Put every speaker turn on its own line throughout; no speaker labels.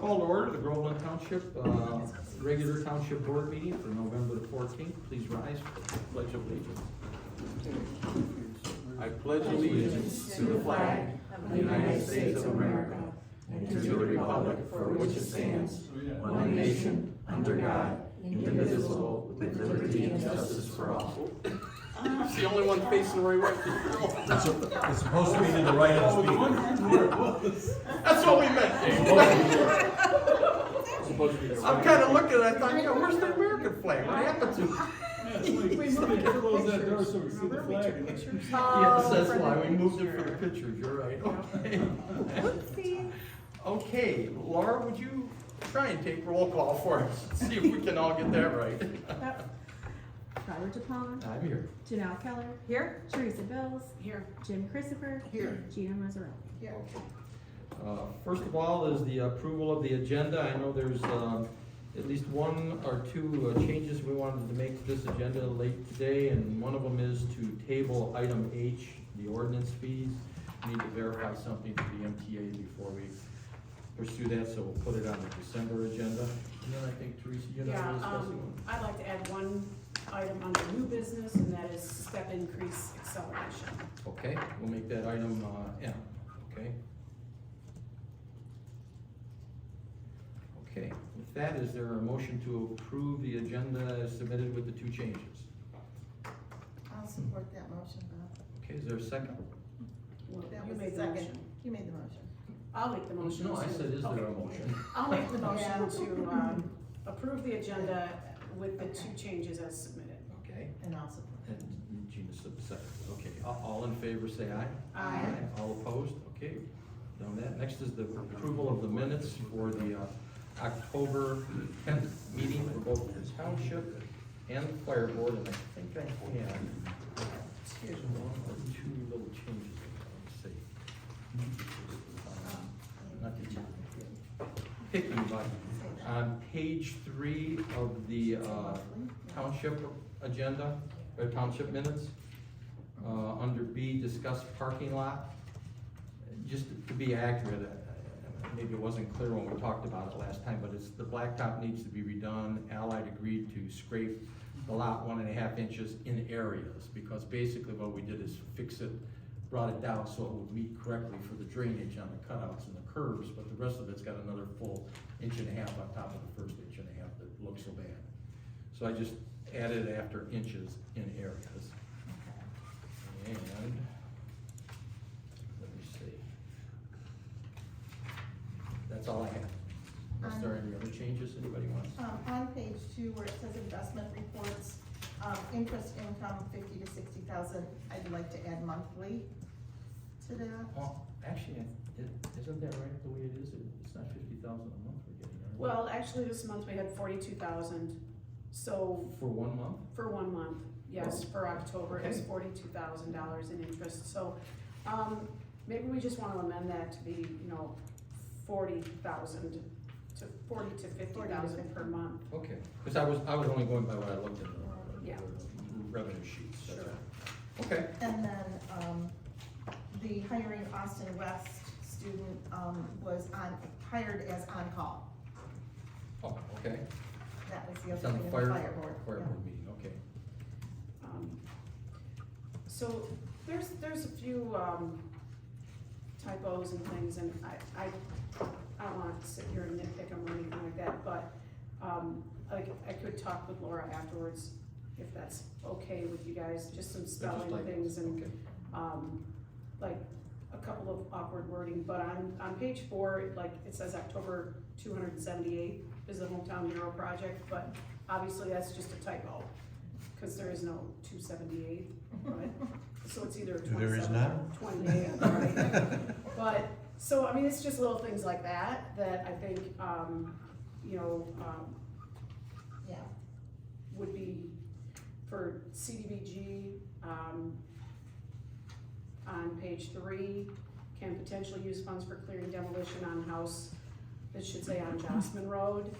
call to order the Groveland Township, regular Township Board meeting for November the 14th. Please rise for the Pledge of Allegiance. I pledge allegiance to the flag of the United States of America and to the republic for which it stands, one nation, under God, indivisible, with liberty and justice for all. It's the only one facing the right way.
It's supposed to be to the right of the speaker.
That's what we meant, Dave. I'm kind of looking, I thought, yeah, where's the American flag? What happened to it?
Close that door so we see the flag.
Yes, that's why we moved it for the pictures, you're right, okay. Okay, Laura, would you try and take roll call for us, see if we can all get that right?
Robert DePalma.
I'm here.
Janelle Keller.
Here.
Teresa Bills.
Here.
Jim Christopher.
Here.
Gina Mazzarelli.
Here.
First of all is the approval of the agenda. I know there's at least one or two changes we wanted to make to this agenda late today, and one of them is to table item H, the ordinance fees. We need to verify something to the MTA before we pursue that, so we'll put it on the December agenda. And then I think Teresa, you and I were discussing one.
I'd like to add one item under new business, and that is step increase acceleration.
Okay, we'll make that item M, okay? Okay, with that, is there a motion to approve the agenda as submitted with the two changes?
I'll support that motion, Bob.
Okay, is there a second?
Well,
That
you
was
made
the
the
second.
motion.
You made the motion.
I'll make the motion.
No, I
to-
said, is there a
okay.
motion?
I'll make the motion
Yeah.
to approve the agenda with the two changes as submitted.
Okay,
And I'll support.
and Gina second, okay, all in favor say aye.
Aye.
All opposed, okay, done that. Next is the approval of the minutes for the October 10th meeting for both the township and the fire board, and I think I had one or two little changes, let me see. Not to picky, but on page 3 of the township agenda, or township minutes, under B, discuss parking lot. Just to be accurate, maybe it wasn't clear when we talked about it last time, but it's, the blacktop needs to be redone. Allied agreed to scrape the lot 1.5 inches in areas, because basically what we did is fix it, brought it down so it would meet correctly for the drainage on the cutouts and the curves, but the rest of it's got another full 1.5 inches on top of the first 1.5 inches that looks so bad. So I just added after inches in areas. And, let me see. That's all I have. Is there any other changes anybody wants?
On page 2, where it says investment reports, interest income 50 to 60,000, I'd like to add monthly to that.
Well, actually, isn't that right the way it is? It's not 50,000 a month we're getting, right?
Well, actually, this month we had 42,000, so
For 1 month?
for 1 month, yes, for October, it was
Okay.
$42,000 in interest, so, maybe we just wanna amend that to be, 40,000 to 40 to 50,000 per month.
Okay, because I was only going by what I looked at
Yeah.
the revenue sheets. That's
Sure.
all. Okay.
And then, the hiring Austin West student, was hired as on-call.
Oh, okay.
That was the
It's
other
on
thing
the
in the
fire
fire board.
board
Yeah.
meeting, okay.
So there's a few typos and things, and I don't want to sit here and nitpick them or anything like that, but I could talk with Laura afterwards if that's okay with you guys, just some spelling
like-
things and
okay.
like a couple of awkward wording, but on page 4, like it says October 278 is the Hometown Hero project, but obviously that's just a typo, because there is no 278, right? So it's either 27
There is not?
or 28, right? But, so, I mean, it's just little things like that I think,
Yeah.
would be for CDBG, on page 3, can potentially use funds for clearing demolition on house, it should say on Jossman Road.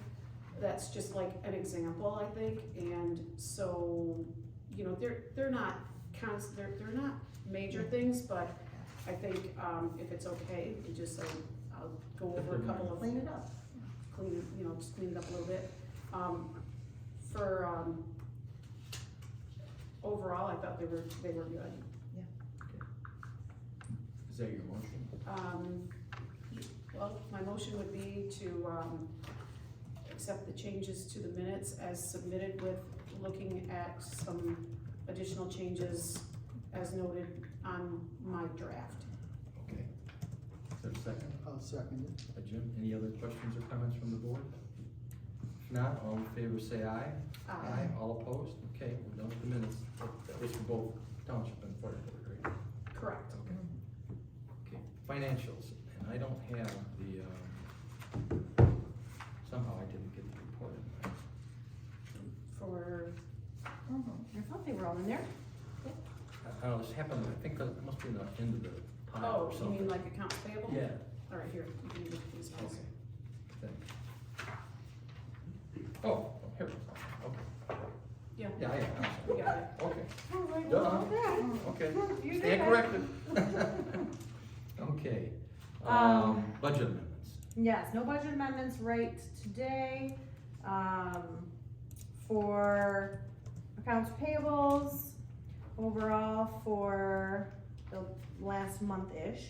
That's just like an example, I think, and so, they're not they're not major things, but I think, if it's okay, we just say, I'll go over a couple of
Clean it up.
just clean it up a little bit. Overall, I thought they were good.
Is that your motion?
Well, my motion would be to, accept the changes to the minutes as submitted with looking at some additional changes as noted on my draft.
Okay. Is there a second?
I'll second it.
Jim, any other questions or comments from the board? If not, all in favor say aye.
Aye.
All opposed? Okay, we're done with the minutes. That was for both township and fire board, right?
Correct.
Okay, financials, and I don't have the, somehow I didn't get the report in
I thought they were all in there.
I don't know, this happened, I think it must be in the end of the pile
Oh,
or
you
something.
mean like accounts payable?
Yeah.
All right, here, you can look at these guys.
Okay. Thanks. Oh, here, okay.
Yeah.
Yeah, I'm
We
sorry.
got it.
Okay. Duh. Okay,
You
stand
did.
corrected. Okay, budget amendments.
Yes, no budget amendments right today. For accounts payables, overall for the last month-ish,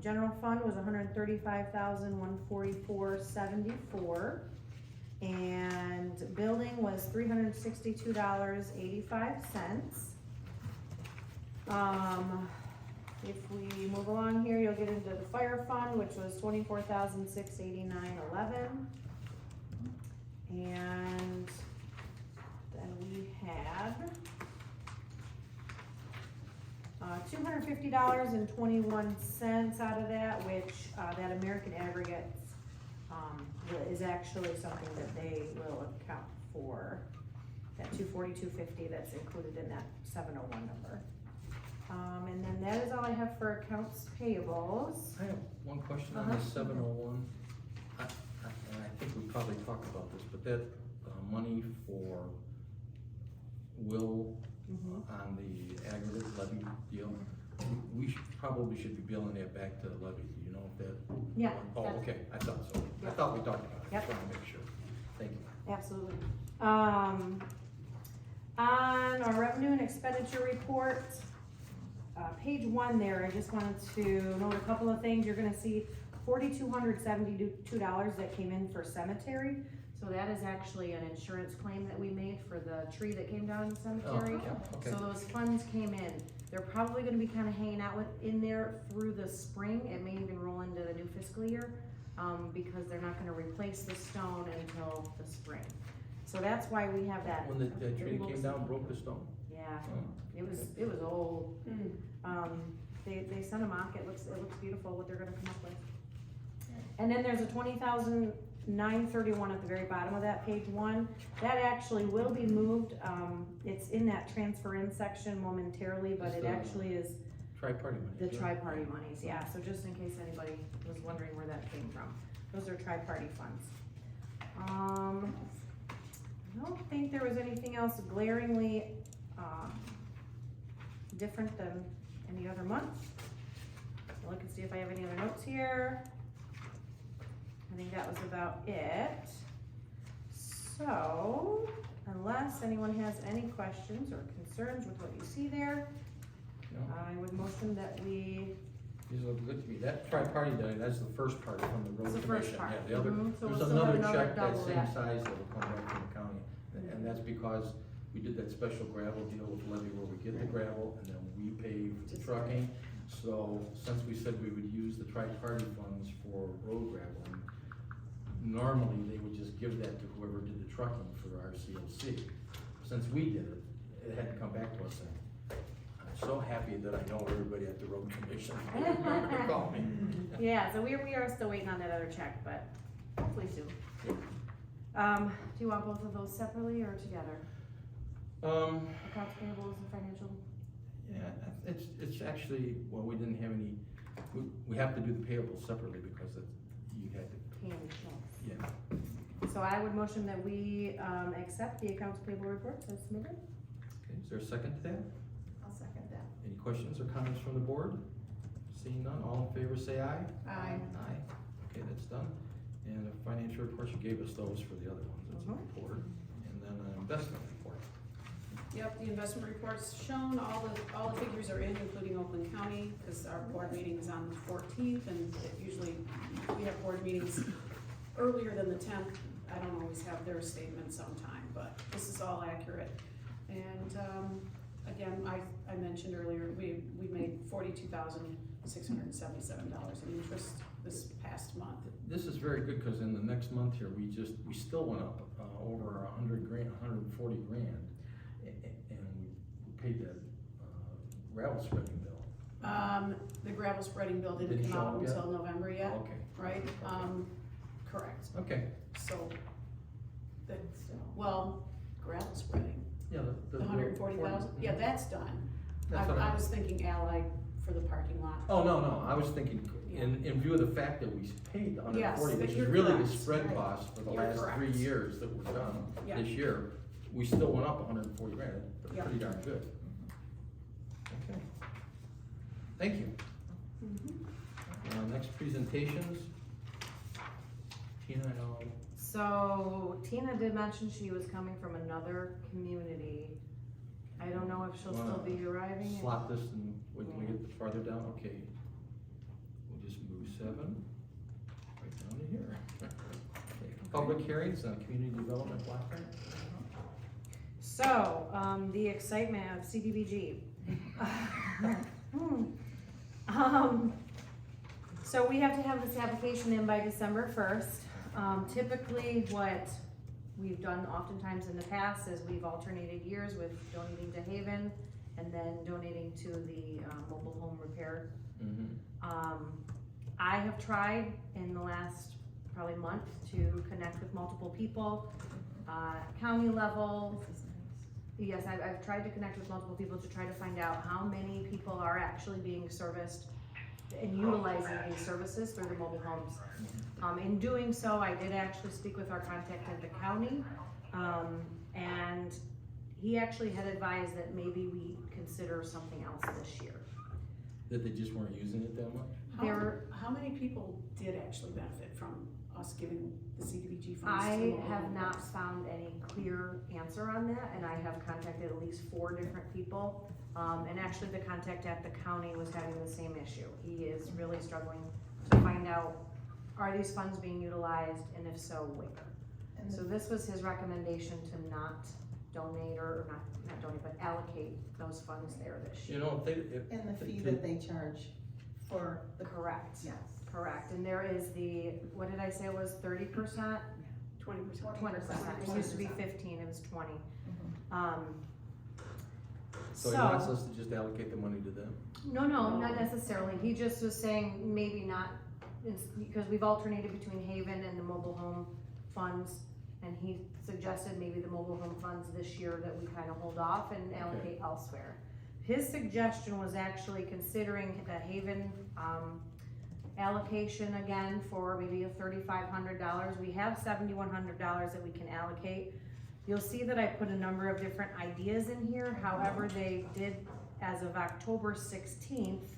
general fund was $135,144.74. And building was $362.85. If we move along here, you'll get into the fire fund, which was $24,689.11. And then we had $250.21 out of that, which, that American Aggregates, is actually something that they will account for. That $242.50 that's included in that 701 number. And then that is all I have for accounts payables.
I have one question on the 701. And I think we probably talked about this, but that money for Will on the aggregate levy deal, we probably should be billing that back to the levy. Do you know if that?
Yeah.
Oh, okay, I thought so. I
Yep.
thought we talked about it.
Yep.
Just wanted to make sure. Thank you.
Absolutely. On our revenue and expenditure report, page 1 there, I just wanted to note a couple of things. You're gonna see $4,272 that came in for cemetery. So that is actually an insurance claim that we made for the tree that came down in the cemetery.
Oh, yeah, okay.
So those funds came in. They're probably gonna be kinda hanging out in there through the spring. It may even roll into the new fiscal year, because they're not gonna replace the stone until the spring. So that's why we have that.
When the tree
it looks-
came down, broke the stone.
Yeah,
Oh,
it was old.
Mm.
They sent a mock, it looks beautiful what they're gonna come up with. And then there's a $20,931 at the very bottom of that, page 1. That actually will be moved, it's in that transfer in section momentarily, but
Is
it
the-
actually is
Tri-party money.
the tri-party monies, yeah, so just in case anybody was wondering where that came from. Those are tri-party funds. I don't think there was anything else glaringly, different than any other month. I'll look and see if I have any other notes here. I think that was about it. So, unless anyone has any questions or concerns with what you see there,
No,
I would motion that we,
these look good to me. That tri-party, that's the first part from the
That's
road
the first
commission.
part.
Yeah, the other,
Mhm, so
there's
we'll still have
another
another
check that
double
same
that.
size that will come back from the county. And that's because we did that special gravel deal with levy where we get the gravel and then we pay for the trucking. So since we said we would use the tri-party funds for road gravel, normally they would just give that to whoever did the trucking for our CLC. Since we did it, it had to come back to us, and I'm so happy that I know everybody at the road commission. Call me.
yeah, so we are still waiting on that other check, but please do. Do you want both of those separately or together? Accounts payables and financial?
Yeah, it's actually, well, we didn't have any, we have to do the payables separately because you had to,
Paying checks.
yeah.
So I would motion that we, accept the accounts payable reports as submitted.
Okay, is there a second to that?
I'll second that.
Any questions or comments from the board? Seeing none, all in favor say aye.
Aye.
Aye. Okay, that's done. And the financial financial reports, you gave us those for the other ones, that's a report. And then an investment report.
Yep, the investment report's shown, all the figures are in, including Oakland County, because our board meeting is on the 14th, and usually we have board meetings earlier than the 10th. I don't always have their statement sometime, but this is all accurate. And, again, I mentioned earlier, we made $42,677 in interest this past month.
This is very good, cause in the next month here, we still went up, over 100 grand, 140 grand. And we paid that, gravel spreading bill.
The gravel spreading bill didn't
Didn't
come out
show up yet?
until November yet,
Okay.
right? Correct.
Okay,
So, well, gravel spreading,
yeah,
the 140,000, yeah, that's done.
That's what
I was thinking allied for the parking lot.
Oh, no, I was thinking, in view of the fact that we paid the
Yes,
140,
but
which
you're
is really the
correct.
spread
Right.
cost for the
You're
last 3
correct.
years that were done
Yeah.
this year, we still went up 140 grand, that's
Yeah.
pretty darn good. Okay. Thank you. Next presentations. Tina,
So Tina did mention she was coming from another community. I don't know if she'll still be arriving.
slot this and wait till we get farther down, okay. We'll just move 7, right down to here. Okay. Public hearings on community development block grant.
So, the excitement of CDBG. So we have to have this application in by December 1st. Typically what we've done oftentimes in the past is we've alternated years with donating to Haven and then donating to the mobile home repair. I have tried in the last probably month to connect with multiple people, county level. Yes, I've tried to connect with multiple people to try to find out how many people are actually being serviced and utilizing these services through the mobile homes. In doing so, I did actually speak with our contact at the county, and he actually had advised that maybe we consider something else this year.
That they just weren't using it that much?
How many people did actually benefit from us giving the CDBG funds? to
I
local
have not
homes?
found any clear answer on that, and I have contacted at least 4 different people. And actually the contact at the county was having the same issue. He is really struggling to find out, are these funds being utilized, and if so, where?
And
So this was his recommendation to not donate, or not donate, but allocate those funds there this year.
You know, if
and the fee that they charge for the,
Correct,
yes.
correct, and there is the, what did I say it was, 30%?
20%.
20%, it used to be 15, it was 20.
So he wants us to just allocate the money to them?
No, not necessarily, he just was saying maybe not, because we've alternated between Haven and the mobile home funds, and he suggested maybe the mobile home funds this year that we kind of hold off and allocate elsewhere. His suggestion was actually considering the Haven, allocation again for maybe a $3,500. We have $7,100 that we can allocate. You'll see that I put a number of different ideas in here, however, they did, as of October 16th,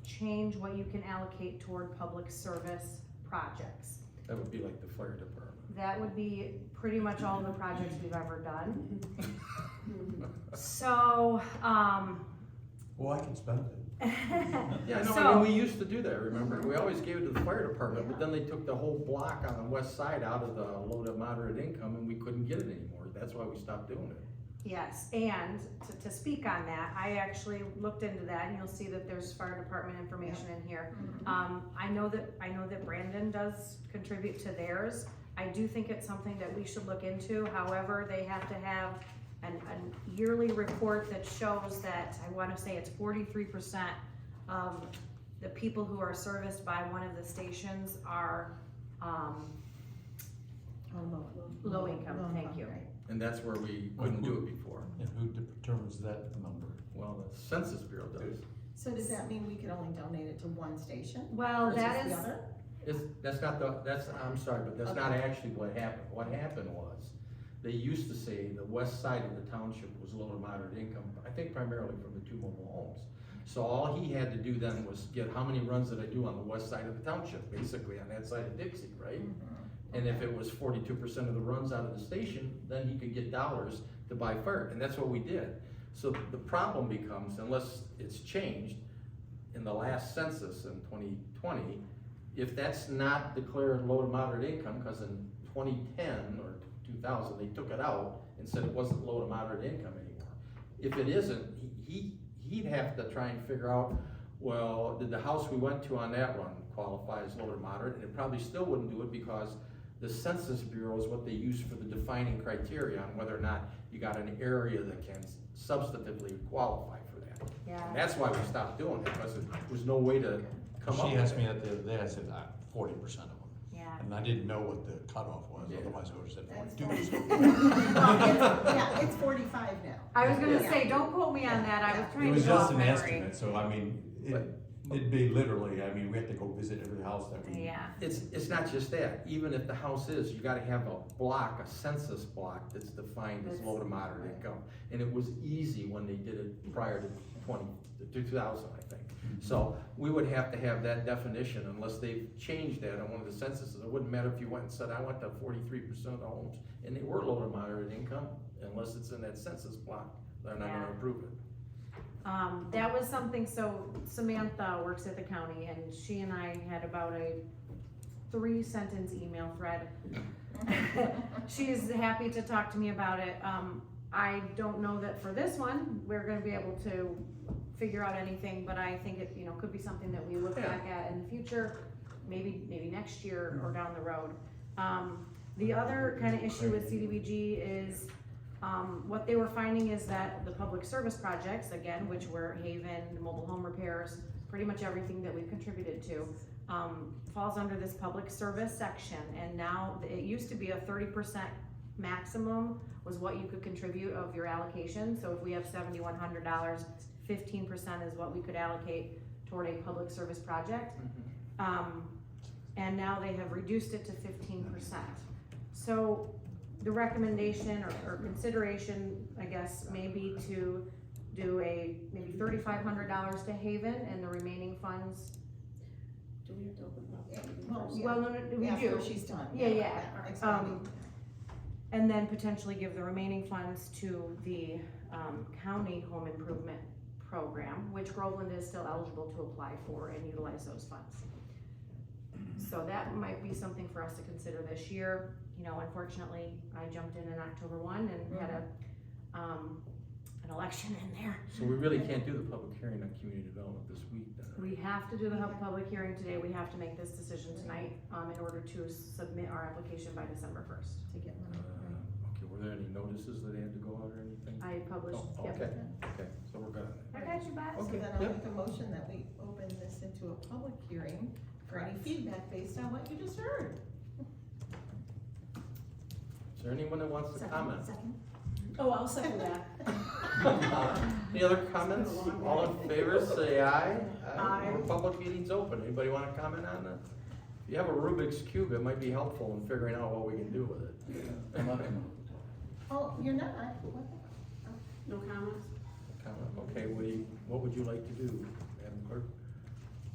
change what you can allocate toward public service projects.
That would be like the fire department.
That would be pretty much all the projects we've ever done. So,
Well, I can spend it.
Yeah, no, I
So-
mean, we used to do that, remember? We always gave it to the fire department, but then they took the whole block on the west side out of the low to moderate income, and we couldn't get it anymore. That's why we stopped doing it.
Yes, and to speak on that, I actually looked into that, and you'll see that there's fire department information in here. I know that Brandon does contribute to theirs. I do think it's something that we should look into. However, they have to have a yearly report that shows that, I wanna say it's 43% of the people who are serviced by one of the stations are, low income, thank you.
Right.
And that's where we couldn't do it before.
And who determines that number?
Well, the Census Bureau does.
So does that mean we can only donate it to one station?
Well,
versus
that
the
is,
other?
I'm sorry, but that's not actually what happened. What happened was, they used to say the west side of the township was low to moderate income, I think primarily from the 2 mobile homes. So all he had to do then was get, how many runs did I do on the west side of the township, basically on that side of Dixie, right? And if it was 42% of the runs out of the station, then he could get dollars to buy fire, and that's what we did. So the problem becomes, unless it's changed in the last census in 2020, if that's not declared low to moderate income, because in 2010 or 2000, they took it out and said it wasn't low to moderate income anymore. If it isn't, he'd have to try and figure out, well, did the house we went to on that run qualify as low to moderate? And it probably still wouldn't do it because the Census Bureau is what they use for the defining criteria on whether or not you got an area that can substantively qualify for that.
Yeah.
And that's why we stopped doing it, because there was no way to come up
She
with
asked me
it.
that the other day, I said, 40% of them.
Yeah.
And I didn't know what the cutoff was,
Yeah.
otherwise I would've said
That's
42%.
Yeah, it's 45 now.
I was gonna
Yeah.
say, don't quote me on that, I was
It
trying
was
to go
just
off
an
memory.
estimate, so I mean, it'd be literally, I mean, we have to go visit every house that we.
Yeah,
It's not just that, even if the house is, you gotta have a block, a census block that's defined as low to moderate income. And it was easy when they did it prior to 2000, I think. So we would have to have that definition unless they've changed that on one of the censuses. It wouldn't matter if you went and said, I went to 43% of the homes, and they were low to moderate income, unless it's in that census block, they're not gonna
Yeah.
approve it.
that was something, so Samantha works at the county, and she and I had about a 3-sentence email thread. She's happy to talk to me about it. I don't know that for this one, we're gonna be able to figure out anything, but I think it, could be something that we look back at in the future, maybe next year or down the road. The other kind of issue with CDBG is, what they were finding is that the public service projects, again, which were Haven, mobile home repairs, pretty much everything that we've contributed to, falls under this public service section. And now, it used to be a 30% maximum was what you could contribute of your allocation. So if we have $7,100, 15% is what we could allocate toward a public service project. And now they have reduced it to 15%. So the recommendation or consideration, I guess, may be to do maybe $3,500 to Haven and the remaining funds.
Do we have to open it up?
Well, yeah.
Well, no, we
After
do.
she's done.
Yeah.
Explaining.
And then potentially give the remaining funds to the county home improvement program, which Groveland is still eligible to apply for and utilize those funds. So that might be something for us to consider this year. Unfortunately, I jumped in October 1 and had an election in there.
So we really can't do the public hearing on community development this week then, right?
We have to do the public hearing today. We have to make this decision tonight in order to submit our application by December 1st.
To get money.
Okay, were there any notices that had to go out or anything?
I published,
Oh,
yep.
okay, so we're good.
I got you, Bob.
So
Okay,
then I'll
yep.
make a motion that we open this into a public hearing for any feedback based on what you just heard.
Is there anyone that wants to comment?
Second.
Oh, I'll second that.
Any other comments?
It's been a long
All in favor, say aye.
Aye.
The public meeting's open. Anybody wanna comment on that? If you have a Rubik's Cube, it might be helpful in figuring out what we can do with it.
Oh, you're not? What?
No comments?
Comment. Okay, what would you like to do, Madam Clerk?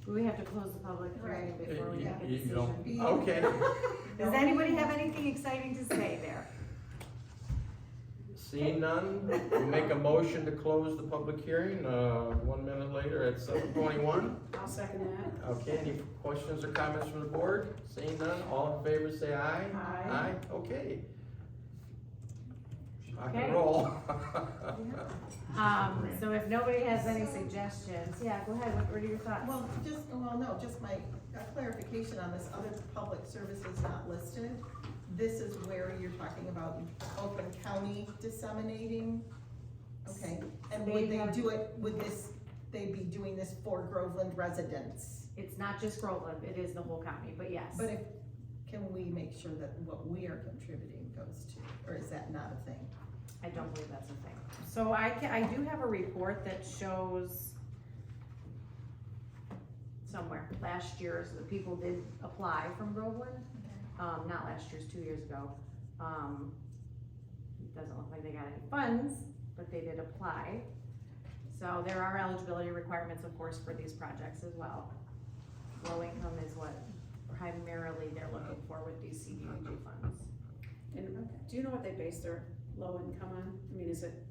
We have to close the public hearing
Right.
before we make a
You
decision.
don't- Okay,
Does anybody have anything exciting to say there?
seeing none, we make a motion to close the public hearing, 1 minute later at 7:21.
I'll second that.
Okay, any questions or comments from the board? Seeing none, all in favor say aye.
Aye.
Aye, okay. Rock
Okay.
and roll.
So if nobody has any suggestions, yeah, go ahead, what are your thoughts?
Well, just my clarification on this other public services not listed. This is where you're talking about Oakland County disseminating? Okay, and would they do it, they'd be doing this for Groveland residents?
It's not just Groveland, it is the whole county, but yes.
But can we make sure that what we are contributing goes to, or is that not a thing?
I don't believe that's a thing. So I do have a report that shows somewhere, last year's, the people did apply from Groveland. Not last year's, 2 years ago. Doesn't look like they got any funds, but they did apply. So there are eligibility requirements, of course, for these projects as well. Low income is what primarily they're looking for with these CDBG funds.
And do you know what they base their low income on? I mean, is it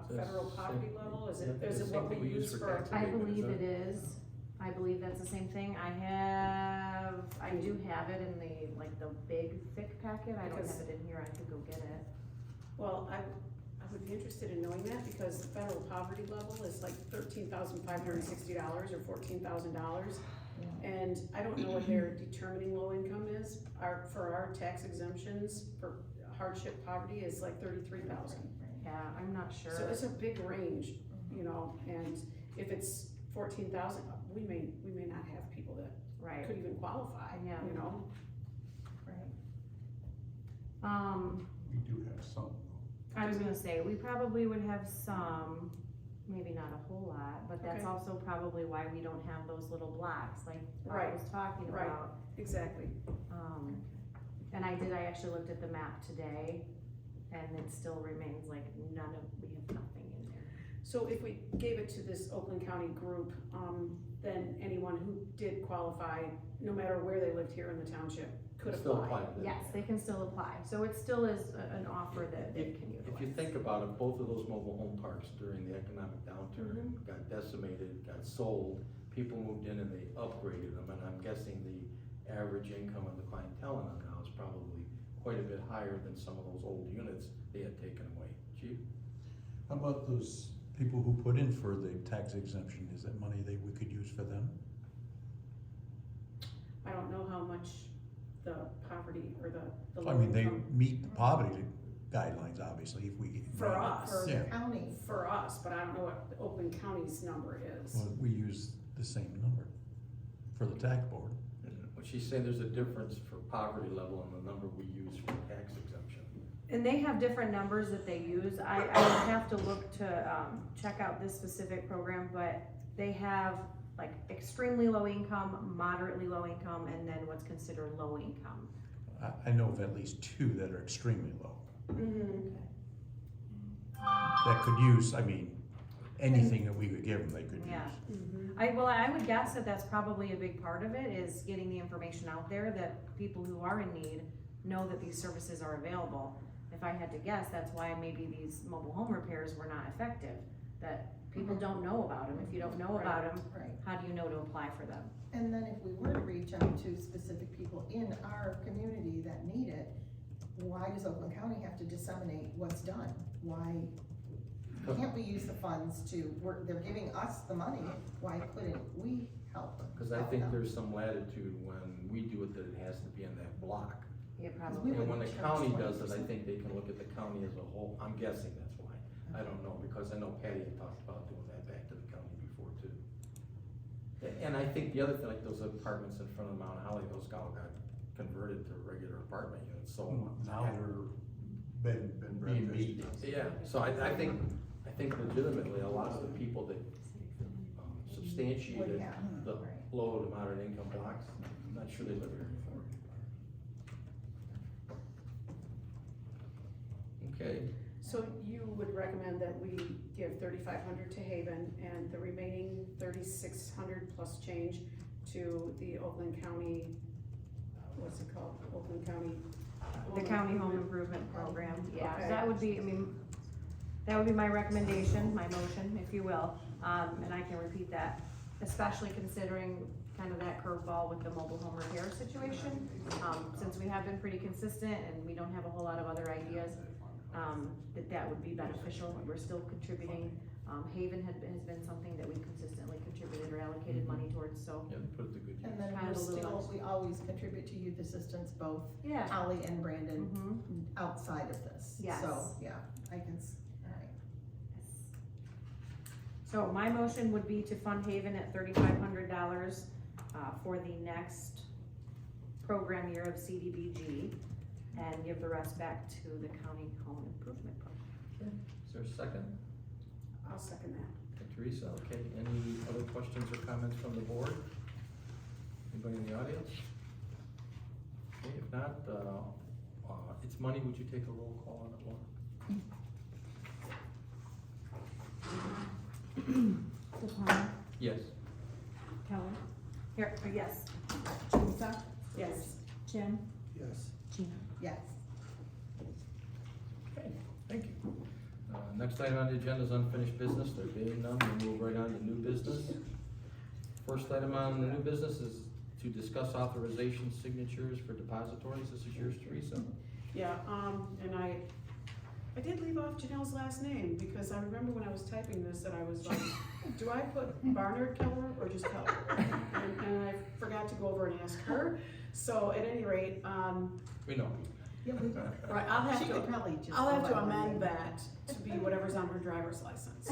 The
federal poverty
same-
level? Is
yeah,
it
the same
what
thing
we
we use
use
for
for?
tax
I
abatement,
believe
isn't
it is. I believe that's the same thing. I do have it in the, like, the big thick packet. I don't
Because-
have it in here. I could go get it.
Well, I would be interested in knowing that because the federal poverty level is like $13,560 or $14,000. And I don't know what their determining low income is. For our tax exemptions, for hardship poverty is like 33,000.
Yeah, I'm not sure.
So it's a big range, you know, and if it's 14,000, we may not have people that
Right.
could even qualify,
Yeah.
you know?
We do have some.
I was gonna say, we probably would have some, maybe not a whole lot, but that's
Okay.
also probably why we don't have those little blocks like I
Right,
was talking
right.
about.
Exactly.
And I actually looked at the map today, and it still remains like we have nothing in there.
So if we gave it to this Oakland County group, then anyone who did qualify, no matter where they lived here in the township, could
Still
apply.
apply to that.
Yes, they can still apply, so it still is an offer that they can utilize.
If you think about it, both of those mobile home parks during the economic downturn
Mm-hmm.
got decimated, got sold, people moved in and they upgraded them, and I'm guessing the average income of the clientele in them now is probably quite a bit higher than some of those old units they had taken away. Chief?
How about those people who put in for the tax exemption? Is that money we could use for them?
I don't know how much the poverty or the
I
low
mean, they
income,
meet the poverty guidelines, obviously, if we.
For us.
For
Yeah.
the county.
for us, but I don't know what the Oakland County's number is.
Well, we use the same number for the tax board.
What she's saying, there's a difference for poverty level and the number we use for tax exemption.
And they have different numbers that they use. I would have to look to, check out this specific program, but they have like extremely low income, moderately low income, and then what's considered low income.
I know of at least two that are extremely low,
Mhm.
that could use, I mean, anything that we could give them, they could use.
Yeah.
Mhm.
I would guess that that's probably a big part of it, is getting the information out there that people who are in need know that these services are available. If I had to guess, that's why maybe these mobile home repairs were not effective, that people don't know about them. If you don't know about them,
Right.
how do you know to apply for them?
And then if we were to reach out to specific people in our community that need it, why does Oakland County have to disseminate what's done? Why can't we use the funds they're giving us the money, why couldn't we help?
Cause I
help
think
them?
there's some latitude when we do it that it has to be in that block.
It
We
probably,
And when the
wouldn't charge
county does it, I
20%.
think they can look at the county as a whole, I'm guessing that's why. I don't know, because I know Patty had talked about doing that back to the county before too. And I think the other thing, like those apartments in front of Mount Holly, those all got converted to regular apartment units, so.
Now they're being beat.
Yeah, so I think legitimately, a lot of the people that substantiated the low to moderate income blocks, I'm not sure they live here anymore. Okay,
So you would recommend that we give 3,500 to Haven and the remaining 3,600 plus change to the Oakland County, what's it called? Oakland County.
the county home improvement program, yeah,
Okay.
that would be, that would be my recommendation, my motion, if you will. And I can repeat that, especially considering kind of that curveball with the mobile home repair situation. Since we have been pretty consistent and we don't have a whole lot of other ideas, that would be beneficial. We're still contributing. Haven has been something that we've consistently contributed or allocated money towards, so.
yeah, put it to good
And
use.
then
Kind
we're
of a little
we always contribute to youth assistance, both
Yeah.
Holly and Brandon,
Mhm.
outside of this.
Yes.
So, yeah, alright.
So my motion would be to fund Haven at $3,500, for the next program year of CDBG, and give the rest back to the county home improvement program.
Is there a second?
I'll second that.
Okay, Teresa, okay, any other questions or comments from the board? Anybody in the audience? Okay, if not, it's money, would you take a roll call on it, Laura? Yes.
Keller? Here, yes.
Teresa?
Yes.
Jim?
Yes.
Gina?
Yes.
Okay, thank you. Next item on the agenda is unfinished business. There being none, we'll move right on to new business. First item on the new business is to discuss authorization signatures for depositories. This is yours, Teresa.
Yeah, and I did leave off Janelle's last name, because I remember when I was typing this that I was like, do I put Barnard Keller or just Keller? And I forgot to go over and ask her, so at any rate,
We know.
Yeah, we,
right, I'll have
she
to.
could probably just.
I'll have
go
to
by one
amend
name.
that to be whatever's on her driver's license.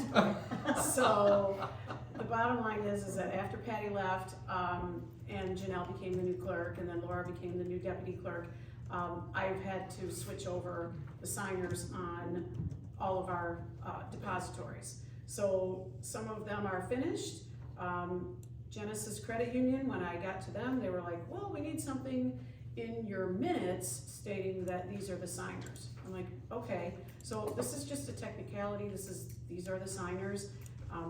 So, the bottom line is that after Patty left, and Janelle became the new clerk, and then Laura became the new deputy clerk, I've had to switch over the signers on all of our, depositories. So, some of them are finished. Genesis Credit Union, when I got to them, they were like, well, we need something in your minutes stating that these are the signers. I'm like, okay, so this is just a technicality, these are the signers.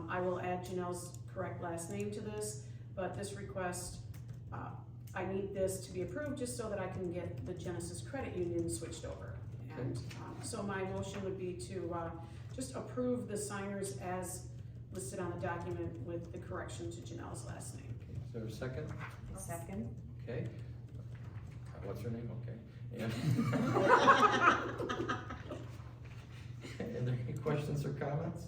I will add Janelle's correct last name to this, but this request, I need this to be approved just so that I can get the Genesis Credit Union switched over. And, so my motion would be to, just approve the signers as listed on the document with the correction to Janelle's last name.
Is there a second?
Second.
Okay. What's her name? Okay. And are there any questions or comments?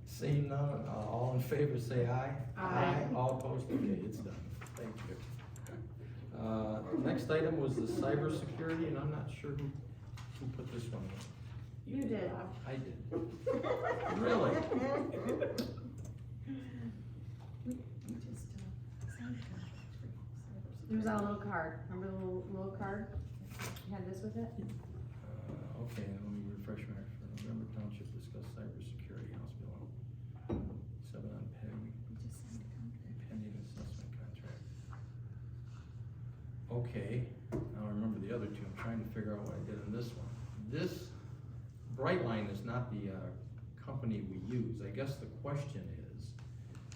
Seeing none, all in favor say aye.
Aye.
All opposed, okay, it's done. Thank you. Next item was the cybersecurity, and I'm not sure who put this one in.
You did.
I did. Really?
We just, signed a contract for cybersecurity.
There was that little card, remember the little card? You had this with it?
Okay, let me refresh my, Groveland Township discuss cybersecurity, House Bill 7 on PEG,
We just signed a contract.
pending assessment contract. Okay, now I remember the other two, I'm trying to figure out what I did in this one. This Brightline is not the, company we use. I guess the question is,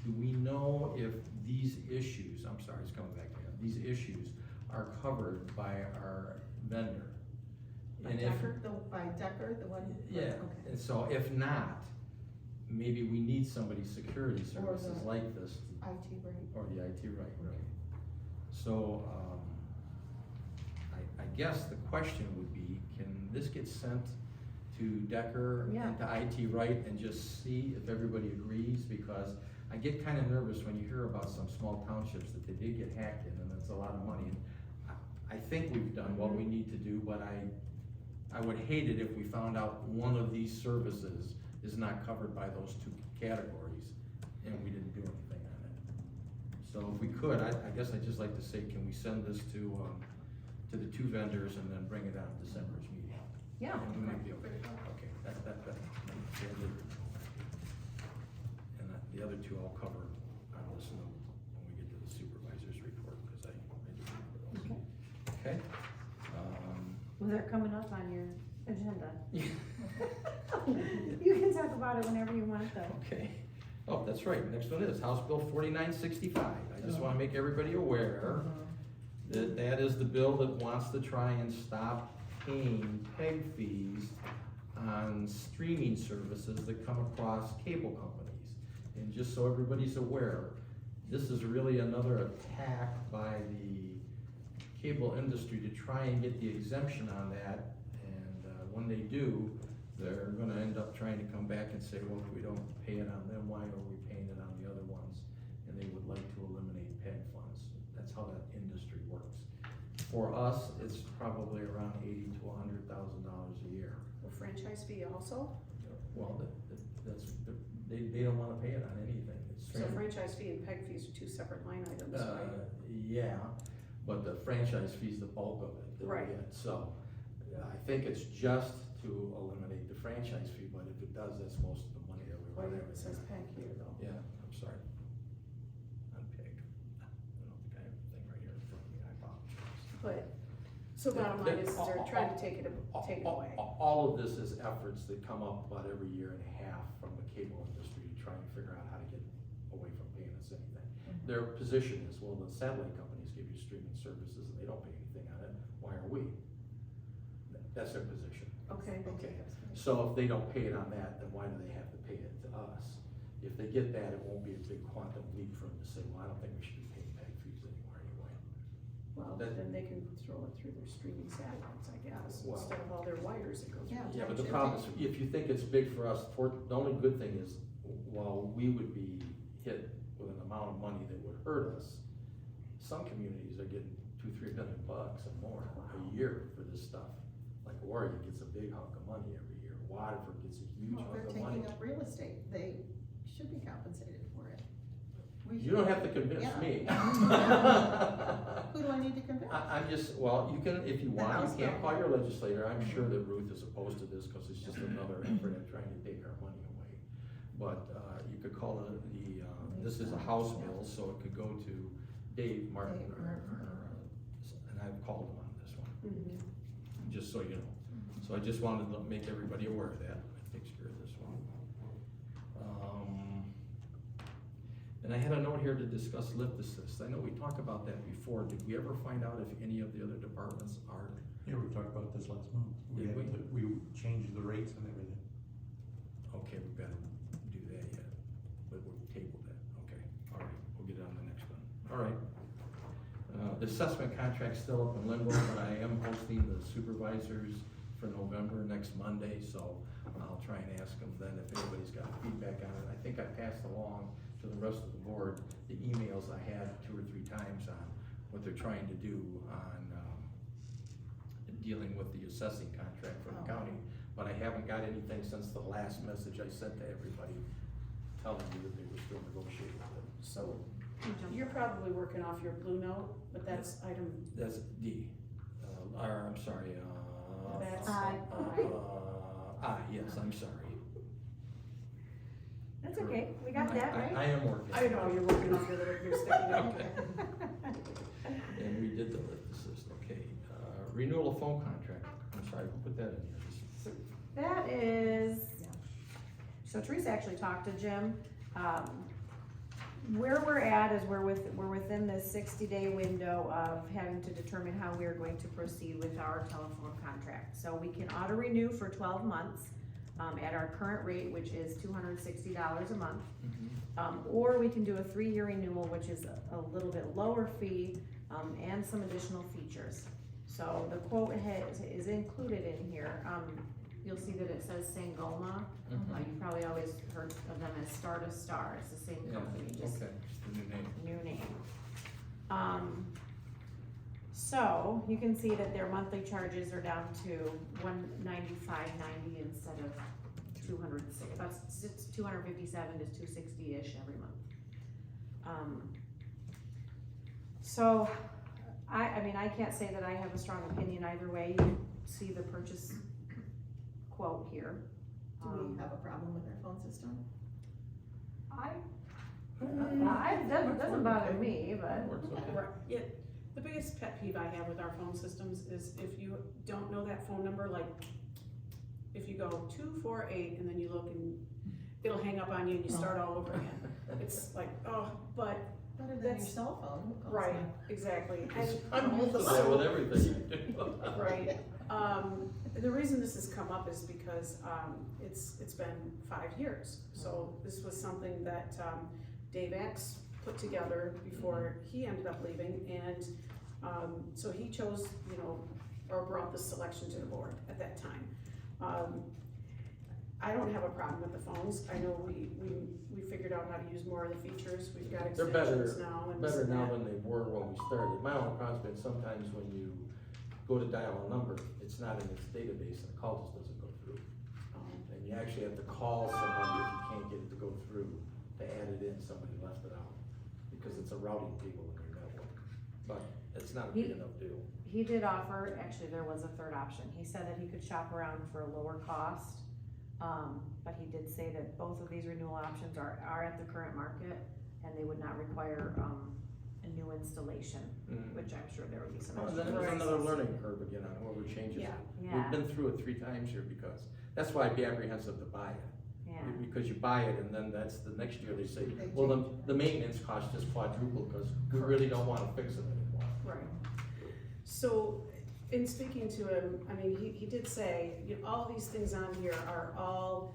do we know if these issues, I'm sorry, it's coming back to me, these issues are covered by our vendor?
By
And if-
Decker, by Decker, the one?
Yeah,
Okay.
and so if not, maybe we need somebody's security services
the-
like this,
IT, right?
or the IT, right. So, I guess the question would be, can this get sent to Decker
Yeah.
and to IT right and just see if everybody agrees? Because I get kinda nervous when you hear about some small townships that they did get hacked in, and it's a lot of money. And I think we've done what we need to do, but I would hate it if we found out one of these services is not covered by those two categories, and we didn't do anything on it. So if we could, I guess I'd just like to say, can we send this to the two vendors and then bring it on December's meeting?
Yeah.
And we might be okay, that. And the other two I'll cover, I'll listen to when we get to the supervisor's report, because I do remember those. Okay?
Well, they're coming up on your agenda. You can talk about it whenever you want though.
Okay. Oh, that's right, next one is House Bill 4965. I just wanna make everybody aware that that is the bill that wants to try and stop paying PEG fees on streaming services that come across cable companies. And just so everybody's aware, this is really another attack by the cable industry to try and get the exemption on that. And when they do, they're gonna end up trying to come back and say, well, if we don't pay it on them, why are we paying it on the other ones? And they would like to eliminate PEG funds. That's how that industry works. For us, it's probably around $80,000 to $100,000 a year.
Will franchise fee also?
Well, they don't wanna pay it on anything. It's
So franchise fee and PEG fees are two separate line items, right?
Yeah, but the franchise fee's the bulk of it. that we
Right.
get. So, I think it's just to eliminate the franchise fee, but if it does, that's most of the money that we
Well,
run.
it says PEG here though.
Yeah, I'm sorry. I'm pig. I don't think I have the thing right here in front of me, I apologize.
But, so bottom line is they're trying to take it away.
All of this is efforts that come up about every year and a half from the cable industry to try and figure out how to get away from paying us anything. Their position is, well, the satellite companies give you streaming services and they don't pay anything on it, why are we? That's their position.
Okay.
Okay, so if they don't pay it on that, then why do they have to pay it to us? If they get that, it won't be a big quantum leap for them to say, well, I don't think we should be paying PEG fees anymore anyway.
Well,
That-
then they can throw it through their streaming satellites, I guess,
Well-
instead of all their wires that go through.
Yeah.
Yeah, but the problem is, if you think it's big for us, the only good thing is, while we would be hit with an amount of money that would hurt us, some communities are getting $2-3 million and more a year for this stuff. Like Oregon gets a big hunk of money every year, Waterford gets a huge
Well, they're
hunk of money.
taking up real estate, they should be compensated for it. We
You don't
should-
have to convince
Yeah.
me.
Who do I need to convince?
I'm just, well, you can, if you want,
House
you can't
bill.
call your legislator, I'm sure that Ruth is opposed to this, cause it's just another effort at trying to take our money away. But, you could call it this is a House bill, so it could go to Dave Martin,
Dave
and I've called him on this one,
Mhm.
just so you know. So I just wanted to make everybody aware of that, it takes care of this one. And I had a note here to discuss lift assist, I know we talked about that before, did we ever find out if any of the other departments are?
Yeah, we talked about this last month.
Did we?
We changed the rates and everything.
Okay, we've got to do that yet, but we'll table that, okay, all right, we'll get on the next one, all right. The assessment contract's still up in limbo, but I am hosting the supervisors for November, next Monday, so I'll try and ask them then if anybody's got feedback on it. I think I passed along to the rest of the board the emails I had 2 or 3 times on what they're trying to do on, dealing with the assessing contract for the county. But I haven't got anything since the last message I sent to everybody telling me that they were still negotiating with it.
So, you're probably working off your blue note, but that's item,
That's D, or I'm sorry,
That's
yes, I'm sorry.
That's okay, we got that,
I
right?
am working.
I know, you're working off your little, your sticky note.
Okay. And we did the lift assist, okay. Renewal of phone contract, I'm sorry, we'll put that in here.
That is, so Teresa actually talked to Jim. Where we're at is we're within the 60-day window of having to determine how we're going to proceed with our telephone contract. So we can auto renew for 12 months, at our current rate, which is $260 a month. Or we can do a 3-year renewal, which is a little bit lower fee, and some additional features. So the quote is included in here. You'll see that it says Sangoma. You probably always heard of them as Star to Star. It's the same
Yeah,
company, just
okay, just the new name.
new name. So you can see that their monthly charges are down to $195.90 instead of $206. About 257 to 260-ish every month. So I mean, I can't say that I have a strong opinion either way. You see the purchase quote here.
Do we have a problem with our phone system?
That doesn't bother me, but.
Works okay.
Right, yeah, the biggest pet peeve I have with our phone systems is if you don't know that phone number, like, if you go 248 and then you look and it'll hang up on you and you start all over again. It's like, oh, but,
Better than your
That's-
cell phone. Who calls
right,
that?
exactly.
I'm used to that with everything I do.
Right, the reason this has come up is because, it's been 5 years. So this was something that, Dave X put together before he ended up leaving, and, so he chose, or brought the selection to the board at that time. I don't have a problem with the phones, I know we figured out how to use more of the features, we've got
They're
extensions now and this
Better
and
now
that.
than they were when we started. My only problem's been sometimes when you go to dial a number, it's not in its database and the call just doesn't go through. And you actually have to call somebody if you can't get it to go through, to add it in, somebody left it out. Because it's a routing table in your network, but it's not a big enough deal.
He did offer, actually, there was a third option. He said that he could shop around for a lower cost. But he did say that both of these renewal options are at the current market and they would not require, a new installation, which I'm sure there would be some.
Well,
extra
then there's
prices.
another learning curve again on whoever changes it.
Yeah.
We've been through it 3 times here because, that's why I'd be apprehensive to buy it.
Yeah,
Because you buy it and then that's the next year they say, well, the maintenance cost just quadrupled because we really don't wanna fix it anymore.
Right, So, in speaking to him, I mean, he did say, you know, all these things on here are all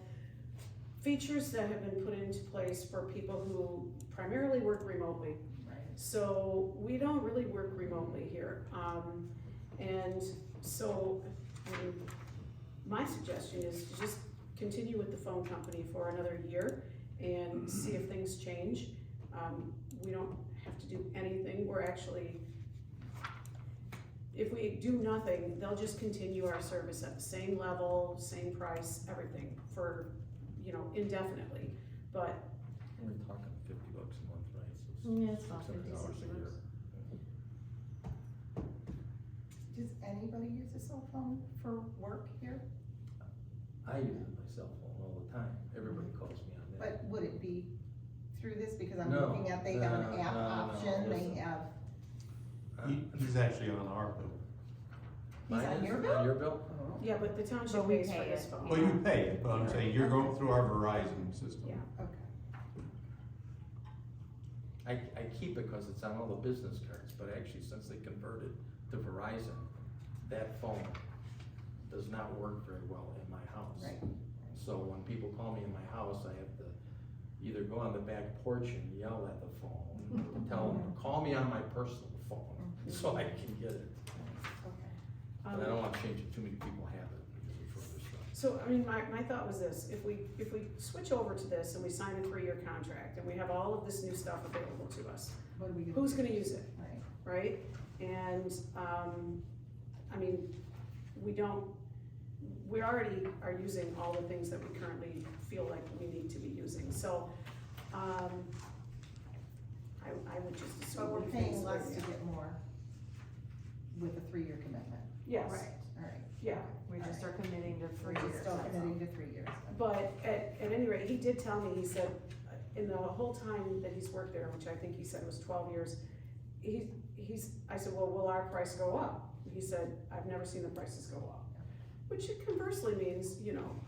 features that have been put into place for people who primarily work remotely.
Right.
So we don't really work remotely here. And so, I mean, my suggestion is to just continue with the phone company for another year and see if things change. We don't have to do anything. We're actually, if we do nothing, they'll just continue our service at the same level, same price, everything for, you know, indefinitely. But
We're talking $50 a month, right? So
Yeah, it's about
$600 a year.
Does anybody use a cell phone for work here?
I use my cell phone all the time. Everybody calls me on that.
But would it be through this, because I'm
No,
looking at, they have an app
no,
option, they
listen.
have,
He's actually on our bill.
he's
Mine
on
is
your bill?
On your bill?
yeah, but the township
But we
pays for
pay
his
it.
phone.
Well, you pay it, but I'm saying you're going through our Verizon system.
Yeah.
Okay.
I keep it because it's on all the business cards, but actually since they converted to Verizon, that phone does not work very well in my house.
Right.
So when people call me in my house, I have to either go on the back porch and yell at the phone, tell them, call me on my personal phone, so I can get it.
Okay.
But I don't want to change it, too many people have it because of further stuff.
So, I mean, my thought was this, if we switch over to this and we sign a 3-year contract and we have all of this new stuff available to us,
What are we gonna?
who's
do?
gonna use it,
Right.
right? And, I mean, we already are using all the things that we currently feel like we need to be using, so, I would just assume.
But we're
leave
paying
things
less
where
to
they are.
get more with a 3-year commitment.
Yes,
Alright.
yeah.
We just are committing to 3
We're
years.
just still
that's all.
committing to 3 years.
But at any rate, he did tell me, he said, in the whole time that he's worked there, which I think he said was 12 years, I said, well, will our price go up? He said, I've never seen the prices go up. Which conversely means, you know,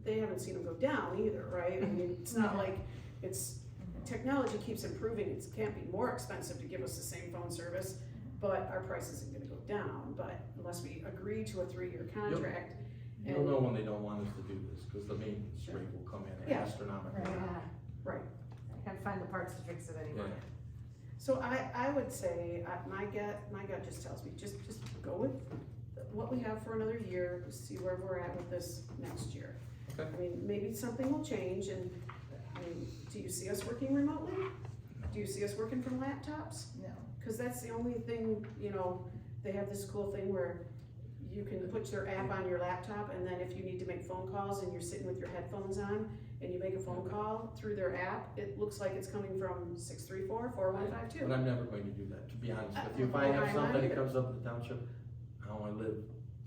they haven't seen them go down either, right? I mean, it's not like technology keeps improving, it can't be more expensive to give us the same phone service, but our price isn't gonna go down, but unless we agree to a 3-year contract.
You'll know when they don't want us to do this, because the maintenance
Sure.
rate will come in
Yeah.
astronomical.
Right.
Yeah,
Right,
I can't find the parts to fix it anymore.
Yeah.
so I would say, my gut just tells me, just go with what we have for another year, see where we're at with this next year.
Okay.
I mean, maybe something will change, and, I mean, do you see us working remotely? Do you see us working from laptops?
No.
Cause that's the only thing, you know, they have this cool thing where you can put your app on your laptop, and then if you need to make phone calls and you're sitting with your headphones on, and you make a phone call through their app, it looks like it's coming from 634-4152.
But I'm never going to do that, to be honest with you. If
Well,
I have
I'm not
something that
either.
comes up in the township, I only live